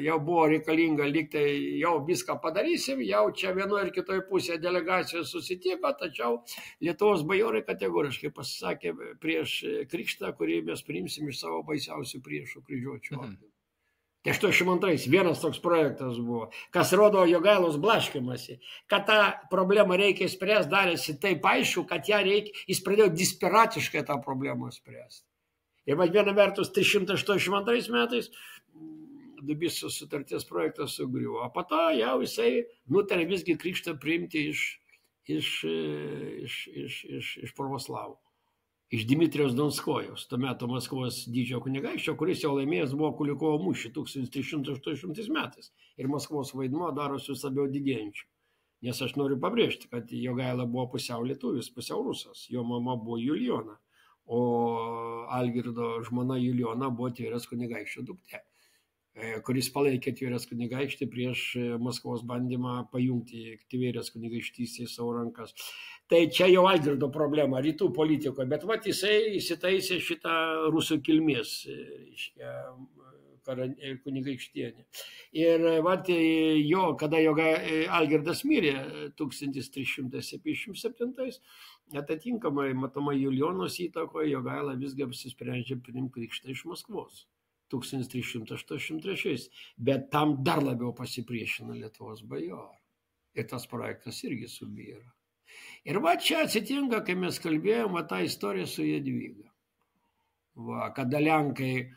jau buvo reikalinga lygtai, jau viską padarysim, jau čia vienoje ir kitoje pusėje delegacijos susitiko, tačiau Lietuvos bajorai kategoriškai pasisakė prieš krikštą, kurį mes priimsim iš savo baisiausių priešų kryžiuočių ordino. Tai 82 vienas toks projektas buvo, kas rodo Jogailos blaškymasi, kad tą problemą reikia spręsti, darėsi taip aišku, kad jis pradėjo desperatiškai tą problemą spręsti. Ir viena vertus 382 metais Dubysos sutarties projektas sugriuvo, o po to jau jisai nutarė visgi krikštą priimti iš pravoslavų, iš Dmitrijaus Donskojaus, tuo metu Maskvos didžiojo kunigaikščio, kuris jau laimėjęs buvo Kulikovo mūšį 1380 metais. Ir Maskvos vaidmuo darosi vis labiau didėjančiu. Nes aš noriu pabrėžti, kad Jogaila buvo pusiau lietuvis, pusiau rusas, jo mama buvo Julijona. O Algirdo žmona Julijona buvo Tverės kunigaikščio duktė, kuris palaikė Tverės kunigaikštį prieš Maskvos bandymą pajungti Tverės kunigaikštystę į savo rankas. Tai čia jau Algirdo problema rytų politikoje, bet jisai įsitaisė šitą rusų kilmės, reiškia, kunigaikštienė. Ir kada Algirdas mirė 1377, atitinkamai, matomai, Julijonos įtakoje Jogaila visgi apsisprendžia priimti krikštą iš Maskvos 1383, bet tam dar labiau pasipriešina Lietuvos bajorai. Ir tas projektas irgi subyra. Ir čia atsitinka, kai mes kalbėjom tą istoriją su Jadvyga. Kada Lenkai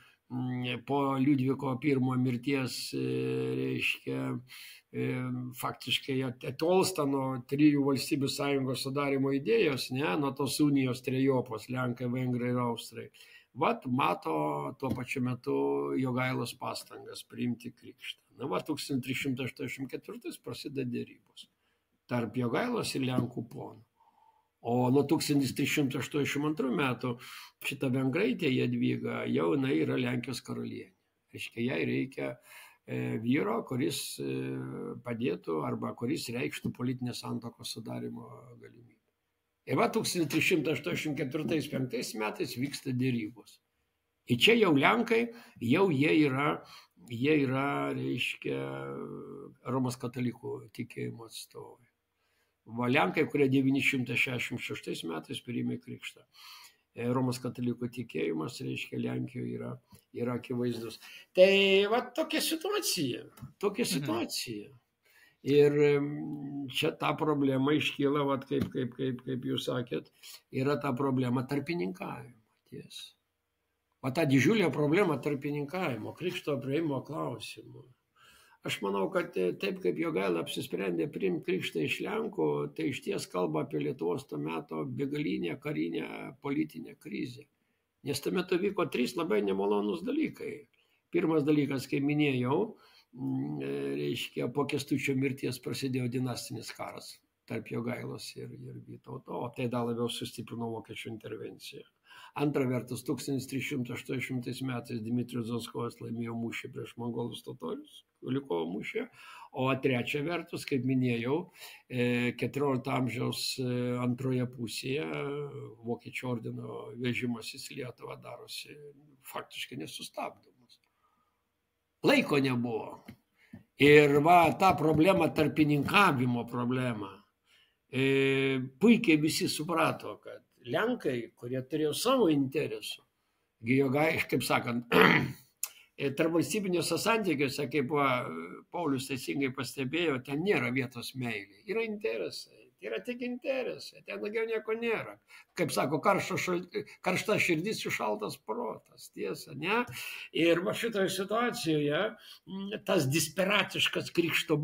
po Liudviko I mirties, reiškia, faktiškai atolsta nuo 3 valstybių sąjungos sudarimo idėjos, nuo tos unijos trejopos, Lenkai, Vengrai ir Austrai. Mato tuo pačiu metu Jogailos pastangas priimti krikštą. 1384 prasideda dėrybos tarp Jogailos ir Lenkų ponų. O nuo 1382 metų šita vengraitė Jadvyga jau jinai yra Lenkijos karalienė. Reiškia, jai reikia vyro, kuris padėtų arba kuris reikštų politinės santuokos sudarimo galimybę. Ir 1384-5 metais vyksta dėrybos. Ir čia jau Lenkai, jau jie yra, reiškia, Romos katalikų tikėjimo atstovai. Lenkai, kurie 966 metais priėmė krikštą. Romos katalikų tikėjimas, reiškia, Lenkijoje yra akivaizdus. Tai tokia situacija. Ir čia ta problema iškyla, vat, kaip jūs sakėt, yra ta problema tarpininkavimo. Tiesa. O ta didžiulė problema tarpininkavimo, krikšto prieimo klausimų. Aš manau, kad taip kaip Jogaila apsisprendė priimti krikštą iš Lenkų, tai iš ties kalba apie Lietuvos tuo metu begalinę karinę politinę krizę. Nes tuo metu vyko 3 labai nemalonus dalykai. Pirmas dalykas, kaip minėjau, reiškia, po Kęstučio mirties prasidėjo dinastinis karas tarp Jogailos ir Vytauto, o tai dar labiau sustiprino vokiečių intervenciją. Antra vertus, 1380 metais Dmitrijus Zaskovas laimėjo mūšį prieš mongolus totorius, Kulikovo mūšį, o trečia vertus, kaip minėjau, 14 amžiaus antroje pusėje vokiečių ordino vežimasis į Lietuvą darosi faktiškai nesustabdomas. Laiko nebuvo. Ir va, ta problema, tarpininkavimo problema, puikiai visi suprato, kad Lenkai, kurie turėjo savo interesų, kaip sakant, tarp valstybiniuose santykiuose, kaip Paulius teisingai pastebėjo, ten nėra vietos meilė, yra interesai. Yra tik interesai, ten daugiau nieko nėra. Kaip sako, karšta širdis ir šaltas protas, tiesa, ne? Ir va šitoje situacijoje tas desperatiškas krikšto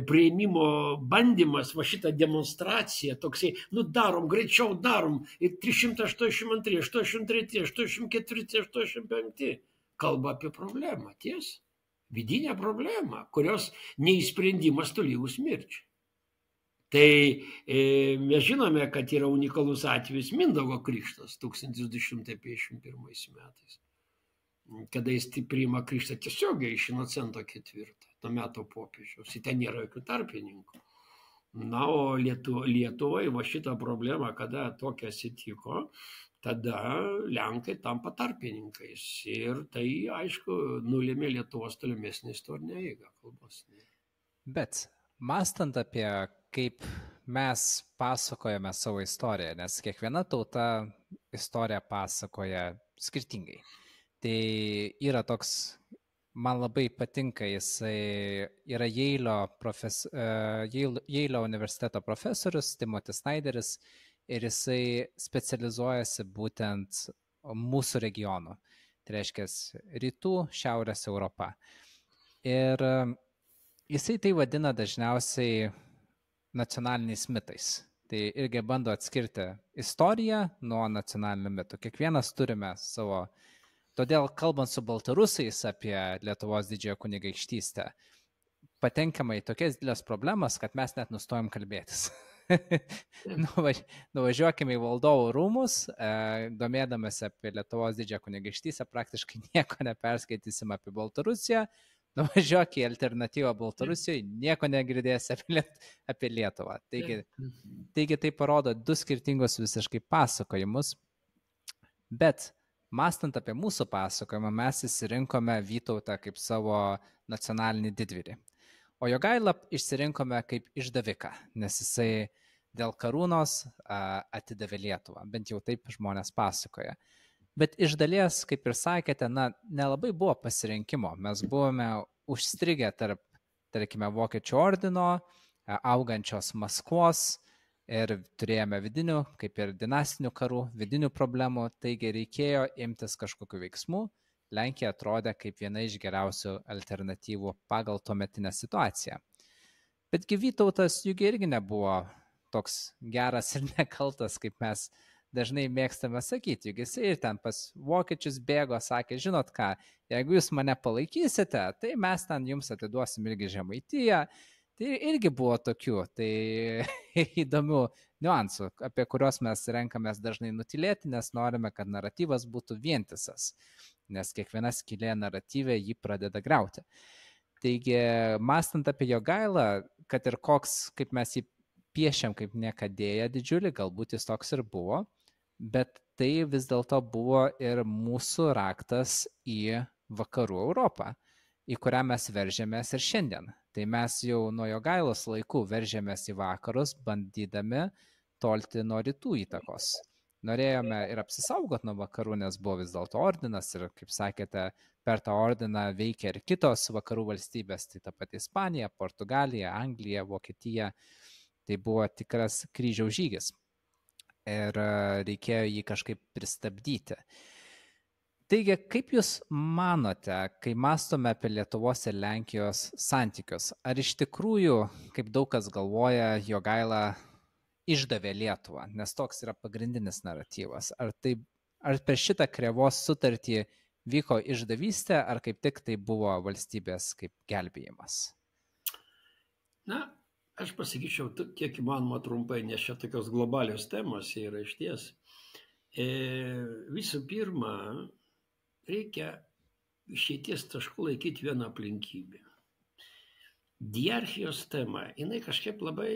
priėmimo bandymas, va šitą demonstraciją, toksai, darom, greičiau darom, ir 382, 83, 84, 85 kalba apie problemą, tiesa, vidinę problemą, kurios neįsprendimas tolygus mirčiai. Tai mes žinome, kad yra unikalus atvejis Mindaugo krikštas 1251 metais, kada jis priima krikštą tiesiogiai iš Inocento IV, tuo metu popiežiaus, ten nėra jokių tarpininkų. Na, o Lietuvai va šitą problemą, kada tokia atsitiko, tada Lenkai tampa tarpininkais ir tai, aišku, nulėmė Lietuvos tolimesnį istorinę eigą kalbos. Bet mąstant apie kaip mes pasakojame savo istoriją, nes kiekviena tauta istoriją pasakoja skirtingai. Tai yra toks, man labai patinka, jisai yra Jeilio universiteto profesorius Timothy Snyderis ir jisai specializuojasi būtent mūsų regionų. Tai reiškia rytų, šiaurės Europą. Ir jisai tai vadina dažniausiai nacionaliniais mitais. Tai irgi bando atskirti istoriją nuo nacionalinių mitų. Kiekvienas turime savo. Todėl, kalbant su baltarusais apie Lietuvos didžiąją kunigaikštystę, patenkama į tokias didelės problemas, kad mes net nustojam kalbėtis. Nuvažiuokime į valdovų rūmus, domėdamės apie Lietuvos didžiąją kunigaikštystę, praktiškai nieko neperskaitysim apie Baltarusiją. Nuvažiuok į alternatyvą Baltarusijoje, nieko negirdėsi apie Lietuvą. Taigi tai parodo 2 skirtingus visiškai pasakojimus. Bet mąstant apie mūsų pasakojimą, mes išsirinkome Vytautą kaip savo nacionalinį didvyrį. O Jogailą išsirinkome kaip išdaviką, nes jisai dėl karūnos atidavė Lietuvą. Bent jau taip žmonės pasakoja. Bet iš dalies, kaip ir sakėte, nelabai buvo pasirinkimo. Mes buvome užstrigę tarp, tarkime, Vokiečių ordino, augančios Maskvos ir turėjome vidinių, kaip ir dinastinių karų, vidinių problemų, taigi reikėjo imtis kažkokių veiksmų. Lenkija atrodė kaip viena iš geriausių alternatyvų pagal tuometinę situaciją. Betgi Vytautas juk irgi nebuvo toks geras ir nekaltas, kaip mes dažnai mėgstame sakyti, juk jisai ir ten pas vokiečius bėgo, sakė, žinot ką, jeigu jūs mane palaikysite, tai mes ten jums atiduosim irgi Žemaitiją. Tai irgi buvo tokių, tai įdomių niuansų, apie kuriuos mes renkamės dažnai nutylėti, nes norime, kad naratyvas būtų vientisas, nes kiekviena skylė naratyvė jį pradeda griauti. Taigi, mąstant apie Jogailą, kad ir koks, kaip mes jį piešiam kaip niekadėja didžiulį, galbūt jis toks ir buvo, bet tai vis dėlto buvo ir mūsų raktas į vakarų Europą, į kurią mes veržėmės ir šiandien. Tai mes jau nuo Jogailos laikų veržėmės į vakarus, bandydami tolti nuo rytų įtakos. norėjome ir apsisaugoti nuo vakarų, nes buvo vis dėlto ordinas ir, kaip sakėte, per tą ordiną veikia ir kitos vakarų valstybės, tai ta pati Ispanija, Portugalija, Anglija, Vokietija. Tai buvo tikras kryžiaus žygis ir reikėjo jį kažkaip pristabdyti. Taigi, kaip Jūs manote, kai mąstome apie Lietuvos ir Lenkijos santykius, ar iš tikrųjų, kaip daug kas galvoja, Jogaila išdavė Lietuvą, nes toks yra pagrindinis naratyvas? Ar per šitą Krėvos sutartį vyko išdavystė, ar kaip tik tai buvo valstybės kaip gelbėjimas? Na, aš pasakyčiau, kiek įmanoma trumpai, nes čia tokios globalios temos yra išties. Visų pirma, reikia išeities taškų laikyti vieną aplinkybę. Diarchijos tema, jinai kažkaip labai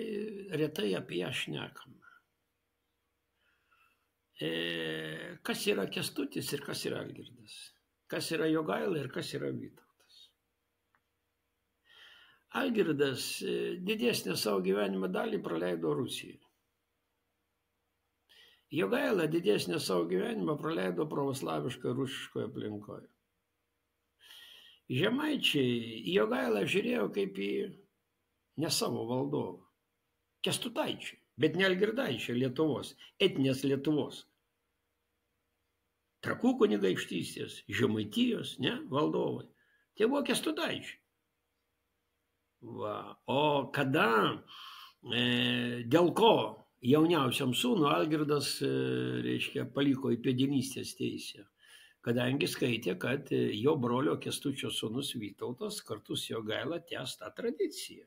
retai apie ją šnekama. Kas yra Kęstutis ir kas yra Algirdas? Kas yra Jogaila ir kas yra Vytautas? Algirdas didesnę savo gyvenimo dalį praleido Rusijoje. Jogaila didesnę savo gyvenimą praleido pravoslaviškoje rusiškoje aplinkoje. Žemaičiai į Jogailą žiūrėjo kaip į ne savo valdovą. Kęstutaičiai, bet ne Algirdaičiai Lietuvos, etninės Lietuvos. Trakų kunigaikštystės, Žemaitijos, ne, valdovai. Tai buvo Kęstutaičiai. O kada, dėl ko jauniausiam sūnui Algirdas, paliko įpėdinystės teisę? Kadangi skaitė, kad jo brolio Kęstučio sūnus Vytautas kartu su Jogaila tęs tą tradiciją.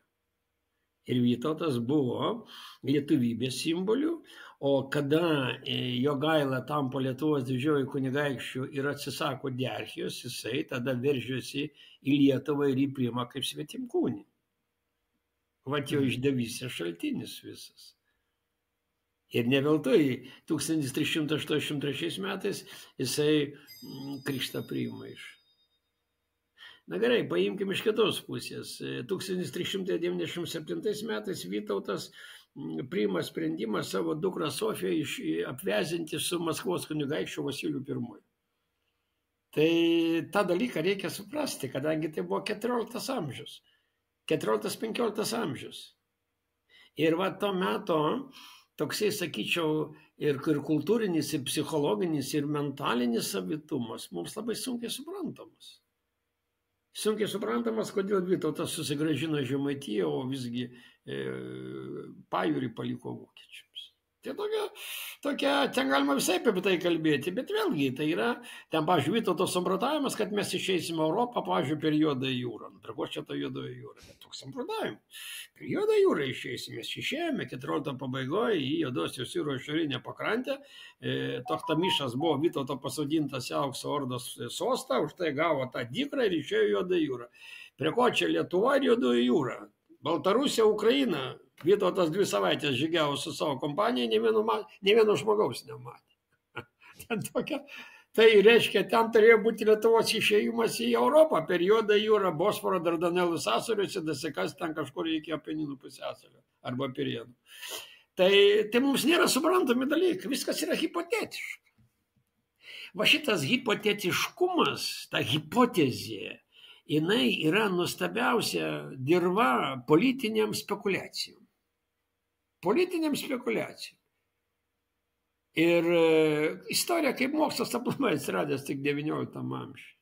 Ir Vytautas buvo lietuvybės simboliu, o kada Jogaila tampa Lietuvos didžioji kunigaikščiu ir atsisako diarchijos, jisai tada veržiasi į Lietuvą ir jį priima kaip svetimkūnį. Vat jo išdavystės šaltinis visas. Ir ne veltui 1383 metais jisai krikštą priima iš. Na gerai, paimkim iš kitos pusės. 1397 metais Vytautas priima sprendimą savo dukrą Sofiją apvezinti su Maskvos kunigaikščiu Vasiliu I. Tai tą dalyką reikia suprasti, kadangi tai buvo 14 amžius. 14-15 amžius. Ir va to meto toksai, sakyčiau, ir kultūrinis, ir psichologinis, ir mentalinis savitumas mums labai sunkiai suprantamas. Sunkiai suprantamas, kodėl Vytautas susigrąžino Žemaitiją, o visgi pajūrį paliko vokiečiams. Tai tokia, ten galima visai apie tai kalbėti, bet vėlgi tai yra, ten, pavyzdžiui, Vytauto samprotavimas, kad mes išeisime Europą, pavyzdžiui, per Juodąją jūrą. Per ko čia ta Juodoji jūra? Bet toks samprotavimas. Per Juodąją jūrą išeisime. Mes išėjome 14 pabaigoje į Juodosios jūros šiaurinę pakrantę. Toktamišas buvo Vytauto pasodintas į Aukso Ordos sostą, už tai gavo tą dykrą ir išėjo į Juodąją jūrą. Prie ko čia Lietuva ir Juodoji jūra? Baltarusija, Ukraina. Vytautas 2 savaitės žygiavo su savo kompanija, ne vieno žmogaus nematė. Tai reiškia, ten turėjo būti Lietuvos išėjimas į Europą per Juodąją jūrą, Bosforo, Dardanelų sąsiauriuose, dasikas ten kažkur iki Apeninų pusiasalio arba Pirėnų. Tai mums nėra suprantami dalykai, viskas yra hipotetiška. Va šitas hipotetiškumas, ta hipotezė, jinai yra nuostabiausia dirva politiniam spekulacijom. Politiniam spekulacijom. Ir istorija kaip mokslas aplamai atsiradęs tik XIX amžiuje.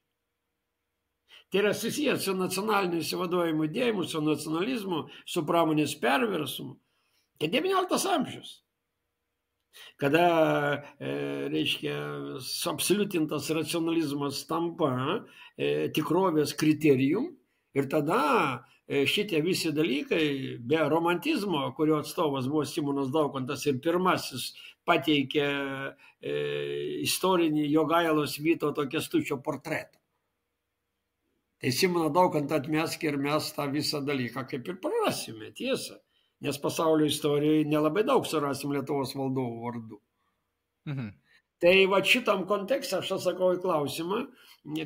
Tai yra susijęs su nacionaliniu įsivaduojimu judėjimu, su nacionalizmu, su pramonės perversmu. Tai XIX amžius. Kada, reiškia, suabsoliutintas racionalizmas tampa tikrovės kriterijum ir tada šitie visi dalykai, be romantizmo, kurio atstovas buvo Simonas Daukantas ir pirmasis pateikė istorinį Jogailos Vytauto Kęstučio portretą. Tai Simoną Daukantą atmesk ir mes tą visą dalyką kaip ir prarasime, tiesa. Nes pasaulio istorijoje nelabai daug surasim Lietuvos valdovų vardų. Tai va šitam kontekste aš atsakau į klausimą,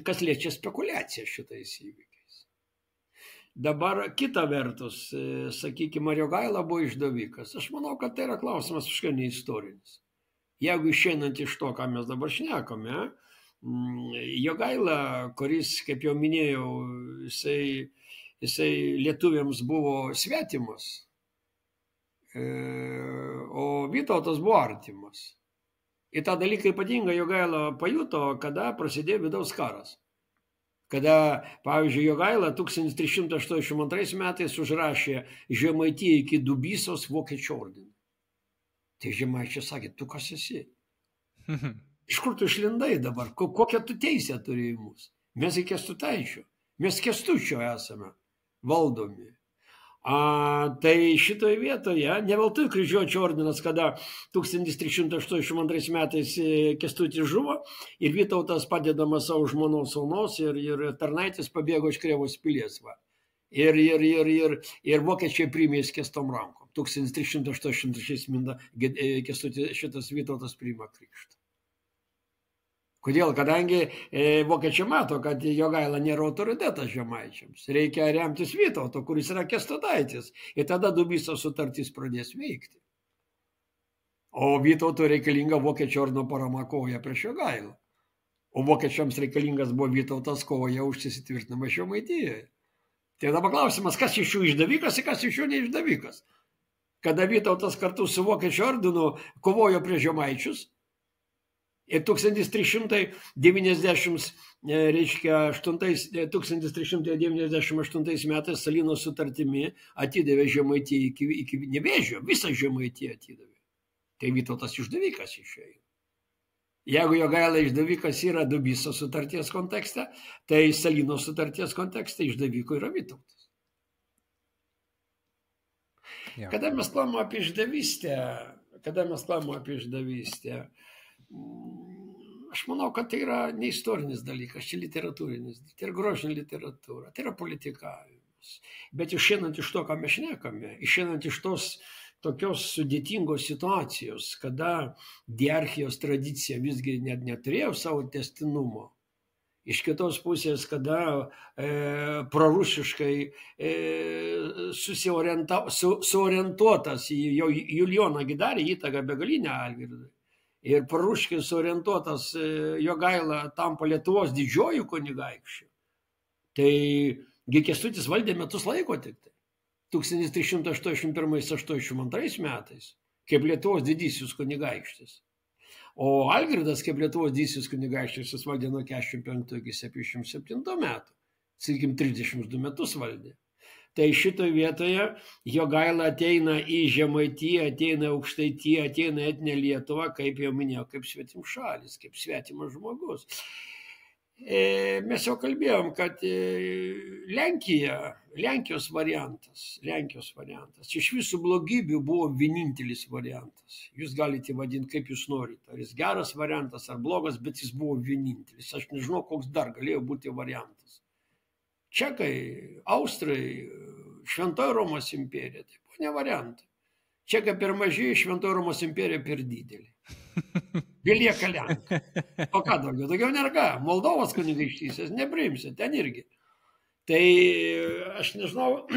kas liečia spekulaciją šitais įvykiais. Dabar kita vertus, sakykime, ar Jogaila buvo išdavikas. Aš manau, kad tai yra klausimas visiškai neistorinis. jeigu išeinant iš to, ką mes dabar šnekame, Jogaila, kuris, kaip jau minėjau, jisai lietuviams buvo svetimas, o Vytautas buvo artimas. Ir tą dalyką ypatingai Jogaila pajuto, kada prasidėjo vidaus karas. Kada, pavyzdžiui, Jogaila 1382 metais užrašė Žemaitiją iki Dubysos vokiečių ordiną. Tai žemaičiai sakė, tu kas esi? Iš kur tu išlindai dabar? Kokią tu teisę turi į mus? Mes į Kęstutaičio. Mes Kęstučio esame valdomi. Tai šitoje vietoje, ne veltui kryžiuočio ordinas, kada 1382 metais Kęstutis žuvo ir Vytautas padedamas savo žmonos sūnaus ir tarnaitis pabėgo iš Krėvos pilies. Ir vokiečiai priėmė skėstom rankom. 1383 šitas Vytautas priima krikštą. Kodėl? Kadangi vokiečiai mato, kad Jogaila nėra autoritetas žemaičiams. Reikia remtis Vytauto, kuris yra Kęstutaitis. Ir tada Dubysos sutartis pradės veikti. O Vytauto reikalinga vokiečių ordino parama kovoje prieš Jogailą. O vokiečiams reikalingas buvo Vytautas kovoje už įsitvirtinimą Žemaitijoje. Tai dabar klausimas, kas iš jų išdavikas ir kas iš jų neišdavikas. Kada Vytautas kartu su vokiečių ordinu kovojo prieš žemaičius, ir 1398 metais Salyno sutartimi atidavė Žemaitiją iki Nevėžio, visą Žemaitiją atidavė. Tai Vytautas išdavikas išėjo. Jeigu Jogaila išdavikas yra Dubysos sutarties kontekste, tai Salyno sutarties kontekste išdaviko yra Vytautas. Kada mes kalbame apie išdavystę, aš manau, kad tai yra ne istorinis dalykas, čia literatūrinis, tai yra grožinė literatūra, tai yra politikavimas. Bet išeinant iš to, ką mes šnekame, išeinant iš tos tokios sudėtingos situacijos, kada diarchijos tradicija visgi net neturėjo savo tęstinumo, iš kitos pusės, kada prorusiškai suorientuotas į Julijoną darė įtaką begalinę Algirdui. Ir prorusiškai suorientuotas Jogaila tampa Lietuvos didžiuoju kunigaikščiu. Tai Kęstutis valdė metus laiko tik tai. 1381-82 metais, kaip Lietuvos didysis kunigaikštis. O Algirdas, kaip Lietuvos didysis kunigaikštis, jis valdė nuo 45 iki 77 metų. Sakykim, 32 metus valdė. Tai šitoje vietoje Jogaila ateina į Žemaitiją, ateina į Aukštaitiją, ateina į etninę Lietuvą, kaip jau minėjau, kaip svetimšalis, kaip svetimas žmogus. Mes jau kalbėjom, kad Lenkijos variantas, iš visų blogybių buvo vienintelis variantas. Jūs galite vadinti, kaip jūs norite, ar jis geras variantas, ar blogas, bet jis buvo vienintelis. Aš nežinau, koks dar galėjo būti variantas. Čekai, Austrai, Šventoji Romos imperija, tai buvo ne variantai. Čekai per maži, Šventoji Romos imperija per didelį. Belieka Lenkai. O ką daugiau? Daugiau nėra ką. Moldovos kunigaikštystės nepriimsi, ten irgi. Tai aš nežinau,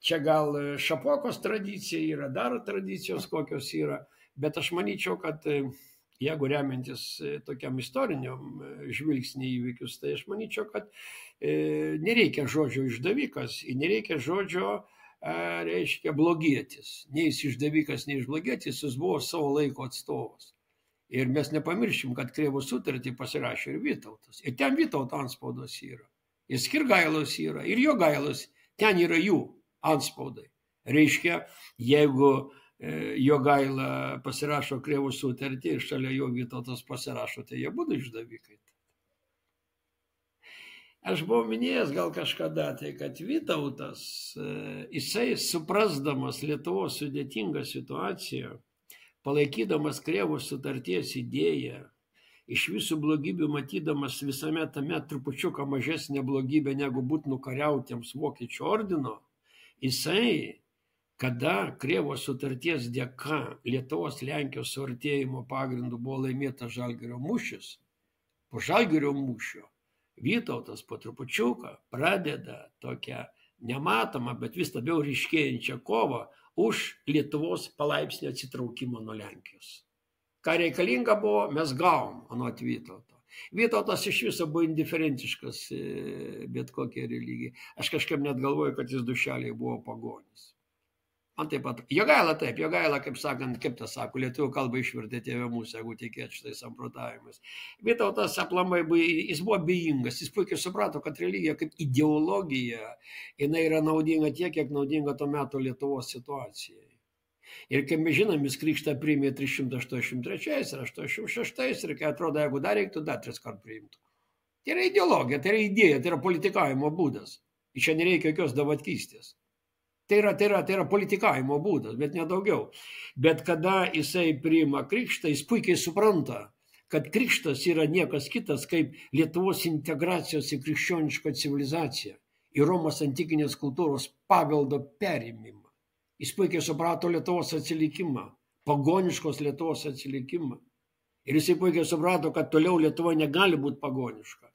čia gal Šapokos tradicija yra, dar tradicijos kokios yra, bet aš manyčiau, kad jeigu remiantis tokiam istoriniam žvilgsnį įvykius, tai aš manyčiau, kad nereikia žodžio išdavikas, nereikia žodžio, reiškia, blogietis. Nei jis išdavikas, nei išblogietis, jis buvo savo laiko atstovas. Ir mes nepamiršim, kad Krėvos sutartį pasirašė ir Vytautas. Ir ten Vytauto antspaudas yra. Ir Skirgailos yra, ir Jogailos, ten yra jų antspaudai. Reiškia, jeigu Jogaila pasirašo Krėvos sutartį ir šalia jo Vytautas pasirašo, tai jie būtų išdavikai. Aš buvau minėjęs gal kažkada, tai kad Vytautas, jisai suprasdamas Lietuvos sudėtingą situaciją, palaikydamas Krėvos sutarties idėją, iš visų blogybių matydamas visame tame trupučiuką mažesnę blogybę negu būt nukariautiems vokiečių ordino, jisai, kada Krėvos sutarties dėka Lietuvos Lenkijos suartėjimo pagrindų buvo laimėtas Žalgirio mūšis, po Žalgirio mūšio Vytautas po trupučiuką pradeda tokią nematomą, bet vis labiau ryškėjančią kovą už Lietuvos palaipsnį atsitraukimą nuo Lenkijos. ką reikalinga buvo, mes gavom anot Vytauto. Vytautas iš viso buvo indiferentiškas bet kokiai religijai. Aš kažkaip net galvoju, kad jis dušeliai buvo pagonis. Man taip pat. Jogaila taip, Jogaila, kaip sakant, kaip tas sako, lietuvių kalbą išvertė tėvė mūsų, jeigu tikėt šitais samprotavimais. Vytautas aplamai, jis buvo abejingas, jis puikiai suprato, kad religija kaip ideologija, jinai yra naudinga tiek, kiek naudinga to meto Lietuvos situacijai. Ir kaip mes žinom, jis krikštą priėmė 383 ir 86 ir kai atrodo, jeigu dar reiktų, dar 3 kart priimtų. Tai yra ideologija, tai yra idėja, tai yra politikavimo būdas. Iš čia nereikia jokios davatkystės. Tai yra politikavimo būdas, bet nedaugiau. Bet kada jisai priima krikštą, jis puikiai supranta, kad krikštas yra niekas kitas kaip Lietuvos integracijos į krikščionišką civilizaciją, į Romos antikinės kultūros paveldo perimimą. Jis puikiai suprato Lietuvos atsilikimą, pagoniškos Lietuvos atsilikimą. Ir jisai puikiai suprato, kad toliau Lietuva negali būti pagoniška,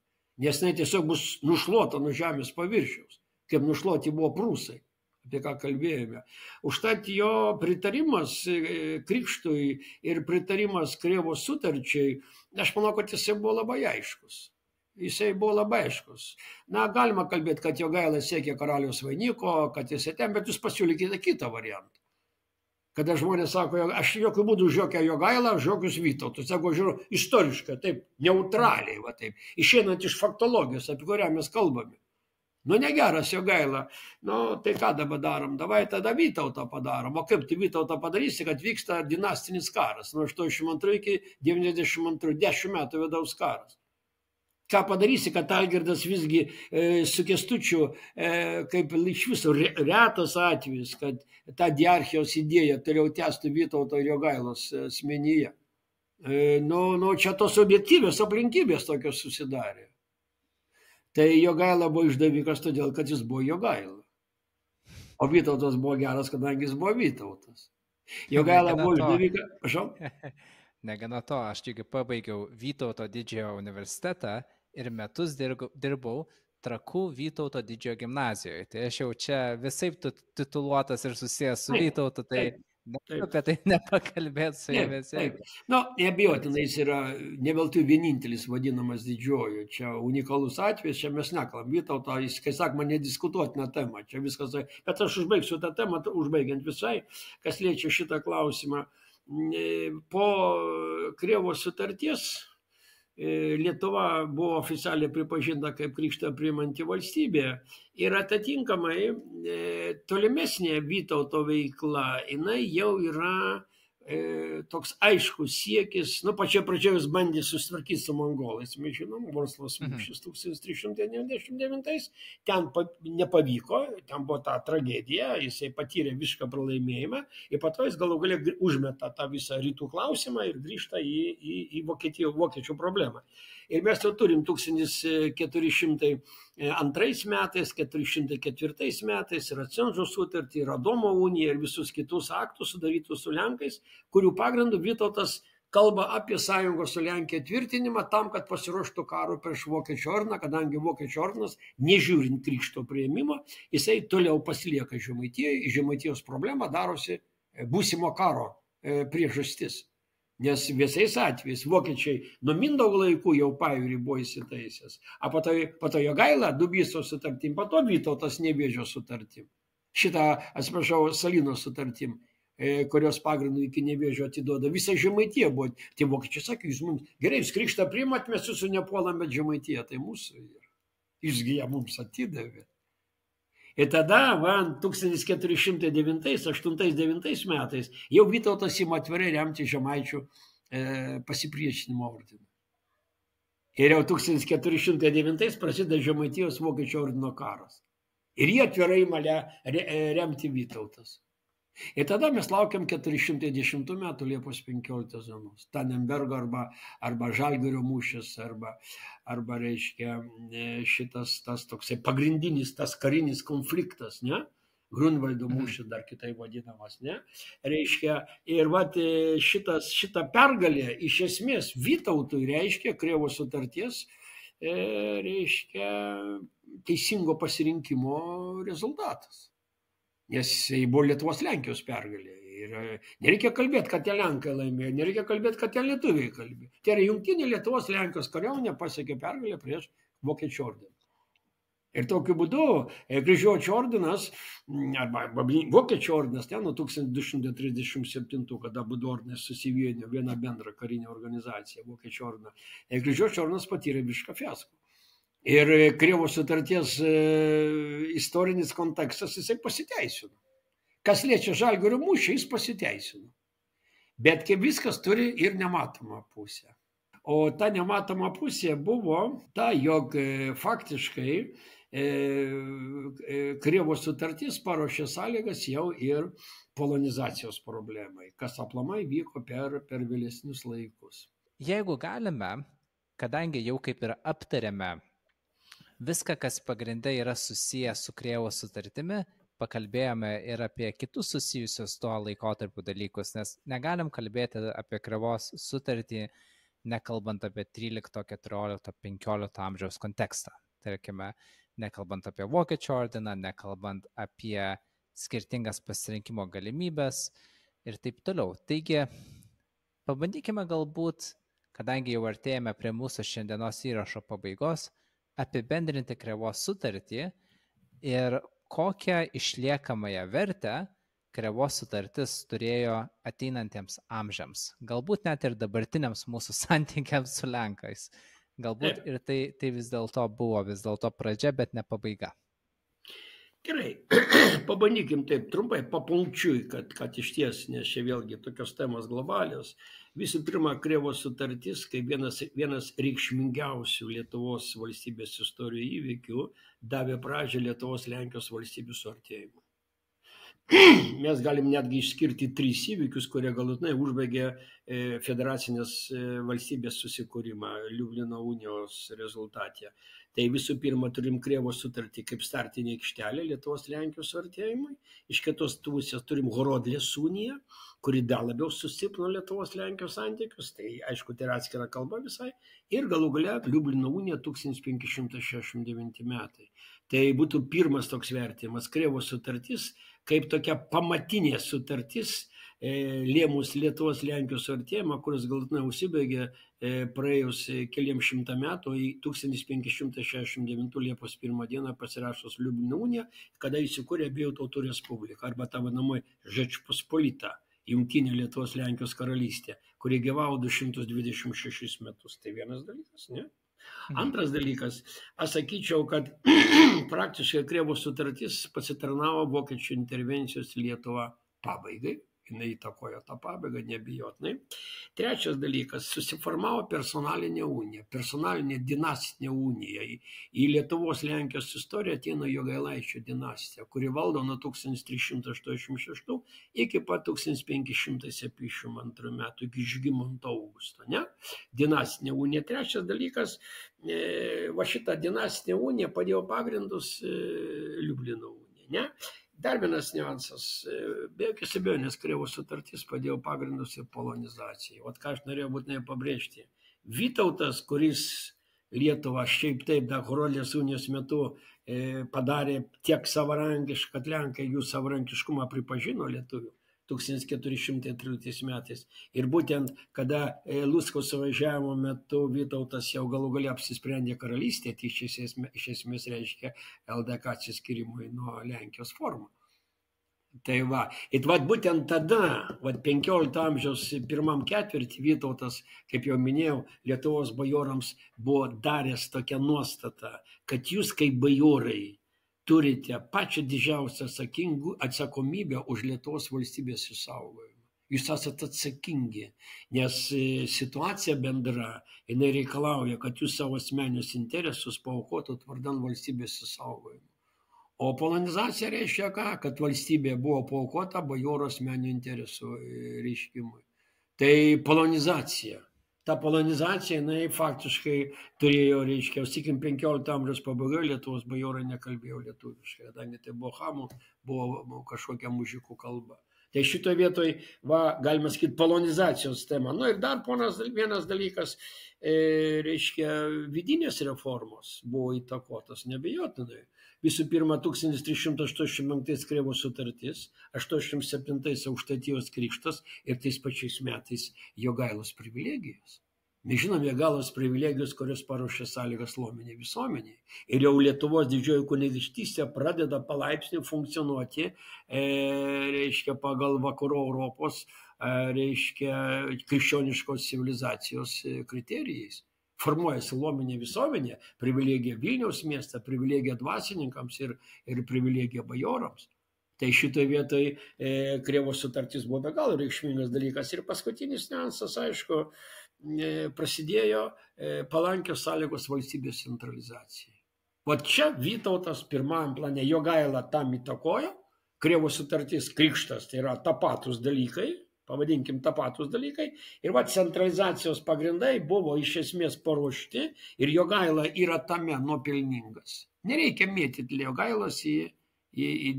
nes jinai tiesiog bus nušluota nuo žemės paviršiaus, kaip nušluoti buvo prūsai, apie ką kalbėjome. Užtat jo pritarimas krikštui ir pritarimas Krėvos sutarčiai, aš manau, kad jisai buvo labai aiškus. Na, galima kalbėti, kad Jogaila siekė karaliaus vainiko, kad jisai ten, bet jūs pasiūlykite kitą variantą. Kada žmonės sako, aš jokių būdų už jokią Jogailą, už jokius Vytautus. Jeigu žiūriu istoriškai, taip, neutraliai, va taip, išeinant iš faktologijos, apie kurią mes kalbame. Nu, negeras Jogaila. Nu, tai ką dabar darom? Davai tada Vytautą padarom. O kaip tu Vytautą padarysi, kad vyksta dinastinis karas? Nuo 82 iki 92, 10 metų vidaus karas. Ką padarysi, kad Algirdas visgi su Kęstučiu, kaip iš viso retas atvejis, kad ta diarchijos idėja toliau tęstų Vytauto ir Jogailos asmenyje. Nu, čia tos objektyvios aplinkybės tokios susidarė. Tai Jogaila buvo išdavikas todėl, kad jis buvo Jogaila. O Vytautas buvo geras, kadangi jis buvo Vytautas. Jogaila buvo išdavikas. Prašau? Negana to, aš tik pabaigiau Vytauto didžiojo universitetą ir metus dirbau Trakų Vytauto didžiojo gimnazijoje. Tai aš jau čia visaip tituluotas ir susijęs su Vytautu, tai apie tai nepakalbėt su jumis. Nu, neabejotinai jis yra ne veltui vienintelis vadinamas didžioju. Čia unikalus atvejis, čia mes nekalbam. Vytauto, jis, kai sakoma, nediskutuotina tema. Čia viskas. Bet aš užbaigsiu tą temą, užbaigiant visai, kas liečia šitą klausimą. Po Krėvos sutarties Lietuva buvo oficialiai pripažinta kaip krikštą priimanti valstybė ir atitinkamai tolimesnė Vytauto veikla, jinai jau yra toks aiškus siekis, pačioje pradžioje jis bandė susitvarkyti su mongolais, mes žinom, Vorsklos mūšis 1399, ten nepavyko, ten buvo ta tragedija, jisai patyrė visišką pralaimėjimą ir po to jis galų gale užmeta tą visą rytų klausimą ir grįžta į vokiečių problemą. Ir mes jau turim 1402 metais, 404 metais ir Acenžo sutartį, ir Adomo uniją ir visus kitus aktus sudarytus su Lenkais, kurių pagrindų Vytautas kalba apie sąjungos su Lenkija tvirtinimą tam, kad pasiruoštų karo prieš Vokiečių ordiną, kadangi Vokiečių ordinas, nežiūrint krikšto priėmimo, jisai toliau pasilieka Žemaitijoje, Žemaitijos problema darosi būsimo karo priežastis. Nes visais atvejais vokiečiai nuo Mindaugo laikų jau pajūrį buvo įsitaisęs. O po to Jogaila Dubysos sutartim, po to Vytautas Nevėžio sutartim. Atsiprašau, Salino sutartim, kurios pagrindų iki Nevėžio atiduoda. Visa Žemaitija buvo. Tai vokiečiai sakė, jūs mums gerai, jūs krikštą priimat, mes jūsų nepuolam, bet Žemaitija tai mūsų yra. Jūsgi ją mums atidavė. Ir tada, 1409-809 metais, jau Vytautas ima atvirai remti žemaičių pasipriešinimo ordiną. Ir jau 1409 prasideda Žemaitijos Vokiečių ordino karas. Ir jie atvirai ima remti Vytautas. Ir tada mes laukiam 410 metų Liepos 15 dienos. Tannenbergo arba Žalgirio mūšis, arba reiškia šitas tas toksai pagrindinis, tas karinis konfliktas, ne? Grunvaldo mūšis dar kitai vadinamas, ne? Reiškia, ir šita pergalė iš esmės Vytautui reiškia Krėvos sutarties, reiškia teisingo pasirinkimo rezultatas. Nes buvo Lietuvos Lenkijos pergalė Ir nereikia kalbėti, kad tie Lenkai laimėjo, nereikia kalbėti, kad tie lietuviai kalbėjo. Tai yra jungtinė Lietuvos Lenkijos kariuomenė pasiekė pergalę prieš Vokiečių ordiną. Ir tokiu būdu Kryžiuočių ordinas, arba Vokiečių ordinas, ten nuo 1237, kada abu ordinai susivienijo vieną bendrą karinę organizaciją, Vokiečių ordiną, Kryžiuočių ordinas patyrė visišką fiasko. Ir Krėvos sutarties istorinis kontekstas jisai pasiteisino. Kas liečia Žalgirio mūšį, jis pasiteisino. Bet kaip viskas turi ir nematomą pusę. O ta nematoma pusė buvo ta, jog faktiškai Krėvos sutartis paruošė sąlygas jau ir polonizacijos problemai, kas aplamai vyko per vėlesnius laikus. Jeigu galime, kadangi jau kaip ir aptarėme viską, kas pagrinde yra susijęs su Krėvos sutartimi, pakalbėjome ir apie kitus susijusius tuo laikotarpiu dalykus, nes negalim kalbėti apie Krėvos sutartį, nekalbant apie 13, 14, 15 amžiaus kontekstą. Tarkime, nekalbant apie Vokiečių ordiną, nekalbant apie skirtingas pasirinkimo galimybės ir taip toliau. Taigi, pabandykime galbūt, kadangi jau artėjame prie mūsų šiandienos įrašo pabaigos, apibendrinti Krėvos sutartį ir kokią išliekamąją vertę Krėvos sutartis turėjo ateinantiems amžiams, galbūt net ir dabartiniams mūsų santykiams su Lenkais. Galbūt ir tai vis dėlto buvo pradžia, bet ne pabaiga. Gerai, pabandykim taip trumpai, papunkčiui, kad iš ties, nes čia vėlgi tokios temos globalios. Visų pirma, Krėvos sutartis, kaip vienas reikšmingiausių Lietuvos valstybės istorijų įvykių, davė pradžią Lietuvos Lenkijos valstybių suartėjimui. Mes galim netgi išskirti 3 įvykius, kurie galutinai užbaigė federacinės valstybės susikūrimą Liublino unijos rezultate. Tai visų pirma, turim Krėvos sutartį kaip startinį aikštelę Lietuvos Lenkijos suartėjimui. Iš kitos pusės turim Horodlės uniją, kuri dar labiau sustiprino Lietuvos Lenkijos santykius. Tai aišku, tai yra atskira kalba visai. Ir galų gale Liublino unija 1569 metai. Tai būtų pirmas toks vertimas. Krėvos sutartis kaip tokia pamatinė sutartis lėmus Lietuvos Lenkijos suartėjimą, kuris galutinai užsibaigė praėjus keliems šimtą metų, į 1569 Liepos 1 dieną pasirašus Liublino uniją, kada įsikūrė abiejų tautų respublika, arba ta vadinamoji Žečpospolita, jungtinė Lietuvos Lenkijos karalystė, kuri gyvavo 226 metus. Tai vienas dalykas, ne? Antras dalykas, aš sakyčiau, kad praktiškai Krėvos sutartis pasitarnavo vokiečių intervencijos į Lietuvą pabaigai. Jinai įtakojo tą pabaigą, nebijotinai. Trečias dalykas, susiformavo personalinė unija, personalinė dinastinė unija. Į Lietuvos Lenkijos istoriją ateina Jogailaičių dinastija, kuri valdo nuo 1386 iki pat 1572 metų, iki Žygimanto Augusto. Ne? Dinastinė unija. Trečias dalykas, va šitą dinastinę uniją padėjo pagrindus Liublino unija. Ne? Dar vienas niuansas, be jokios abejonės Krėvos sutartis padėjo pagrindus ir polonizacijai. O ką aš norėjau būtinai pabrėžti. Vytautas, kuris Lietuvą šiaip taip dar Horodlės unijos metu padarė tiek savarankišką, kad Lenkai jų savarankiškumą pripažino lietuvių 1413 metais. Ir būtent, kada Luckaus suvažiavimo metu Vytautas jau galų gale apsisprendė karalystė, tai iš esmės reiškia LDK atsiskyrimui nuo Lenkijos formą. Tai va, ir būtent tada, 15 amžiaus pirmam ketvirtį Vytautas, kaip jau minėjau, Lietuvos bajorams buvo daręs tokią nuostatą, kad jūs kaip bajorai turite pačią didžiausią atsakomybę už Lietuvos valstybės išsaugojimą. Jūs esate atsakingi, nes situacija bendra, jinai reikalauja, kad jūs savo asmeninius interesus paaukotumėt vardan valstybės išsaugojimo. O polonizacija reiškia ką? Kad valstybė buvo paaukota bajoro asmeninių interesų reiškimui. Tai polonizacija. Ta polonizacija, jinai faktiškai turėjo, reiškia, sakykim, 15 amžiaus pabaigoje Lietuvos bajorai nekalbėjo lietuviškai, kadangi tai buvo hamų, buvo kažkokia mužikų kalba. Tai šitoje vietoje, galima sakyti, polonizacijos tema. Nu ir dar vienas dalykas, reiškia, vidinės reformos buvo įtakotos, nebejotinai. Visų pirma, 1385 Krėvos sutartis, 87 Aukštaitijos krikštas ir tais pačiais metais Jogailos privilegijos. Mes žinom Jogailos privilegijos, kurios paruošė sąlygas luominiai visuomeniai. Ir jau Lietuvos didžioji kunigaikštystė pradeda palaipsniui funkcionuoti, reiškia, pagal vakarų Europos, reiškia, krikščioniškos civilizacijos kriterijais. Formuojasi luominė visuomenė, privilegija Vilniaus miestą, privilegija dvasininkams ir privilegija bajorams. Tai šitoje vietoje Krėvos sutartis buvo be galo reikšmingas dalykas. Ir paskutinis niuansas, aišku, prasidėjo palankios sąlygos valstybės centralizacijai. O čia Vytautas pirmajam plane, Jogaila tam įtakojo, Krėvos sutartis, krikštas, tai yra tapatus dalykai, pavadinkim tapatus dalykai, ir centralizacijos pagrindai buvo iš esmės paruošti ir Jogaila yra tame nuopelningas. Nereikia mėtyti Jogailos į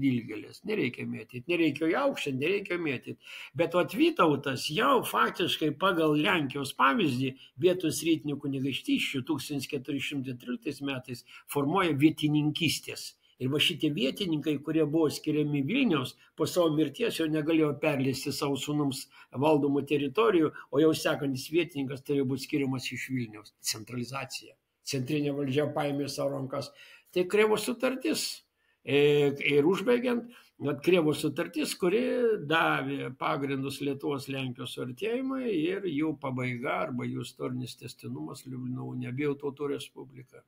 dilgėlės, nereikia mėtyti, nereikia į aukštą, nereikia mėtyti. Bet Vytautas jau faktiškai pagal Lenkijos pavyzdį vietos rytinių kunigaikštysčių 1413 metais formuoja vietininkystės. Ir šitie vietininkai, kurie buvo skiriami Vilniaus, po savo mirties jau negalėjo perleisti savo sūnums valdomų teritorijų, o jau sekantis vietininkas turėjo būti skiriamas iš Vilniaus. Centralizacija. Centrinė valdžia paėmė savo rankas. Tai Krėvos sutartis. Ir užbaigiant, Krėvos sutartis, kuri davė pagrindus Lietuvos Lenkijos suartėjimui ir jų pabaiga arba jų istorinis tęstinumas Liublino unija, abiejų tautų respublika,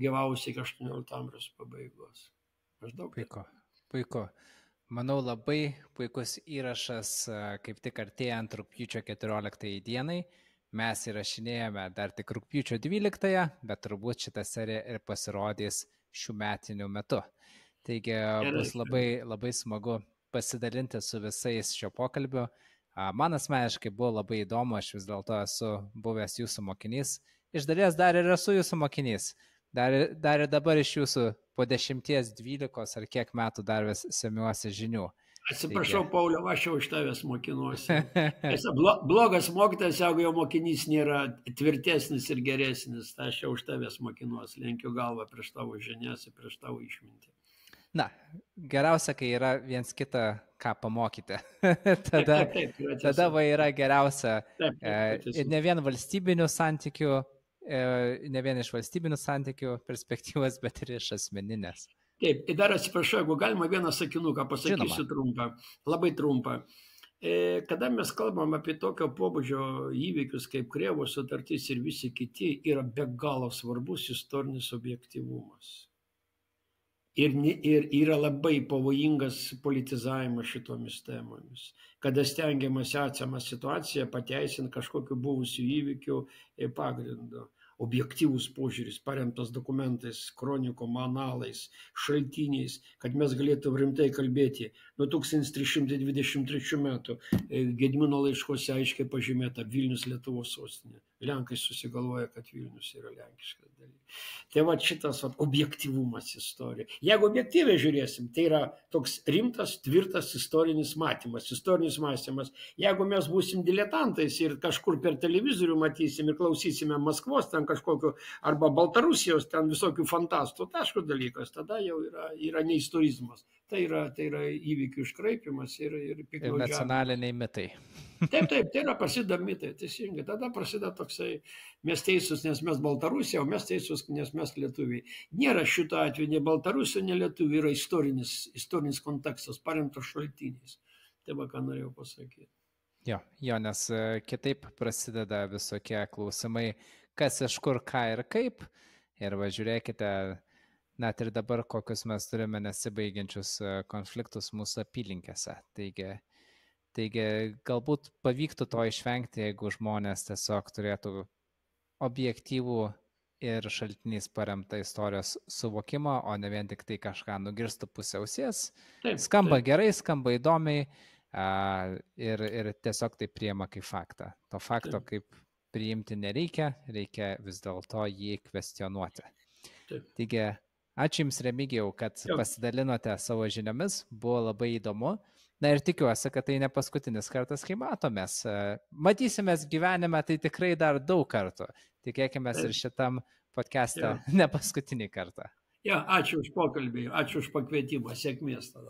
gyvavusi iki 18 amžiaus pabaigos. Puiku. Manau, labai puikus įrašas, kaip tik artėjant rugpjūčio 14 dienai. Mes įrašinėjame dar tik rugpjūčio 12, bet turbūt šitą seriją ir pasirodys šių metinių metu. Taigi bus labai smagu pasidalinti su visais šio pokalbio. Man asmeniškai buvo labai įdomu, aš vis dėlto esu buvęs jūsų mokinys. Iš dalies dar ir esu jūsų mokinys. Dar ir dabar iš jūsų po 10-12 ar kiek metų dar vis semiuosi žinių. Atsiprašau, Pauliau, aš jau iš tavęs mokinuosi. Blogas mokytas, jeigu jo mokinys nėra tvirtesnis ir geresnis, tai aš jau iš tavęs mokinuosi, lenkiu galvą prieš tavo žinias ir prieš tavo išmintį. Na, geriausia, kai yra viens kitą ką pamokyti. Tada yra geriausia ir ne vien valstybinių santykių, ne vien iš valstybinių santykių perspektyvos, bet ir iš asmeninės. Taip, ir dar atsiprašau, jeigu galima vieną sakinuką pasakysiu trumpą, labai trumpą. Kada mes kalbam apie tokio pobūdžio įvykius kaip Krėvos sutartis ir visi kiti, yra be galo svarbus istorinis objektyvumas. Ir yra labai pavojingas politizavimas šitomis temomis, kada stengiamas esamą situaciją pateisinti kažkokiu buvusių įvykių pagrindu. Objektyvus požiūris, paremtas dokumentais, kronikom, analais, šaltiniais, kad mes galėtume rimtai kalbėti. Nuo 1323 metų Gedimino laiškuose aiškiai pažymėta Vilnius Lietuvos sostinė. Lenkai susigalvoja, kad Vilnius yra lenkiškas dalykas. Tai šitas objektyvumas istorija. Jeigu objektyviai žiūrėsim, tai yra toks rimtas, tvirtas istorinis matymas, istorinis mąstymas. Jeigu mes būsim diletantais ir kažkur per televizorių matysim ir klausysime Maskvos ten kažkokiu, arba Baltarusijos ten visokių fantastų, taškų dalykas, tada jau yra neistorizmas. Tai yra įvykių iškraipimas ir piktnaudžiavimas. Ir nacionaliniai mitai. Taip, tai yra prasideda mitai, teisingai. Tada prasideda toksai, mes teisūs, nes mes Baltarusija, o mes teisūs, nes mes lietuviai. Nėra šito atveju, ne Baltarusija, ne lietuviai, yra istorinis kontekstas, paremtas šaltiniais. Tai ką norėjau pasakyti. Jo, nes kitaip prasideda visokie klausimai, kas iš kur, ką ir kaip. Ir žiūrėkite, net ir dabar kokius mes turime nesibaigiančius konfliktus mūsų apylinkėse. Taigi galbūt pavyktų to išvengti, jeigu žmonės tiesiog turėtų objektyvų ir šaltiniais paremtą istorijos suvokimą, o ne vien tik tai kažką nugirstų pusę ausies. Skamba gerai, skamba įdomiai ir tiesiog tai priima kaip faktą. To fakto kaip priimti nereikia, reikia vis dėlto jį kvestionuoti. Taigi, ačiū Jums, Remigijau, kad pasidalinote savo žiniomis, buvo labai įdomu. Na ir tikiuosi, kad tai ne paskutinis kartas, kai matomės. Matysimės gyvenime, tai tikrai dar daug kartų. Tikėkime ir šitam podcast'e ne paskutinį kartą. Ja, ačiū už pokalbį, ačiū už pakvietimą, sėkmės tada.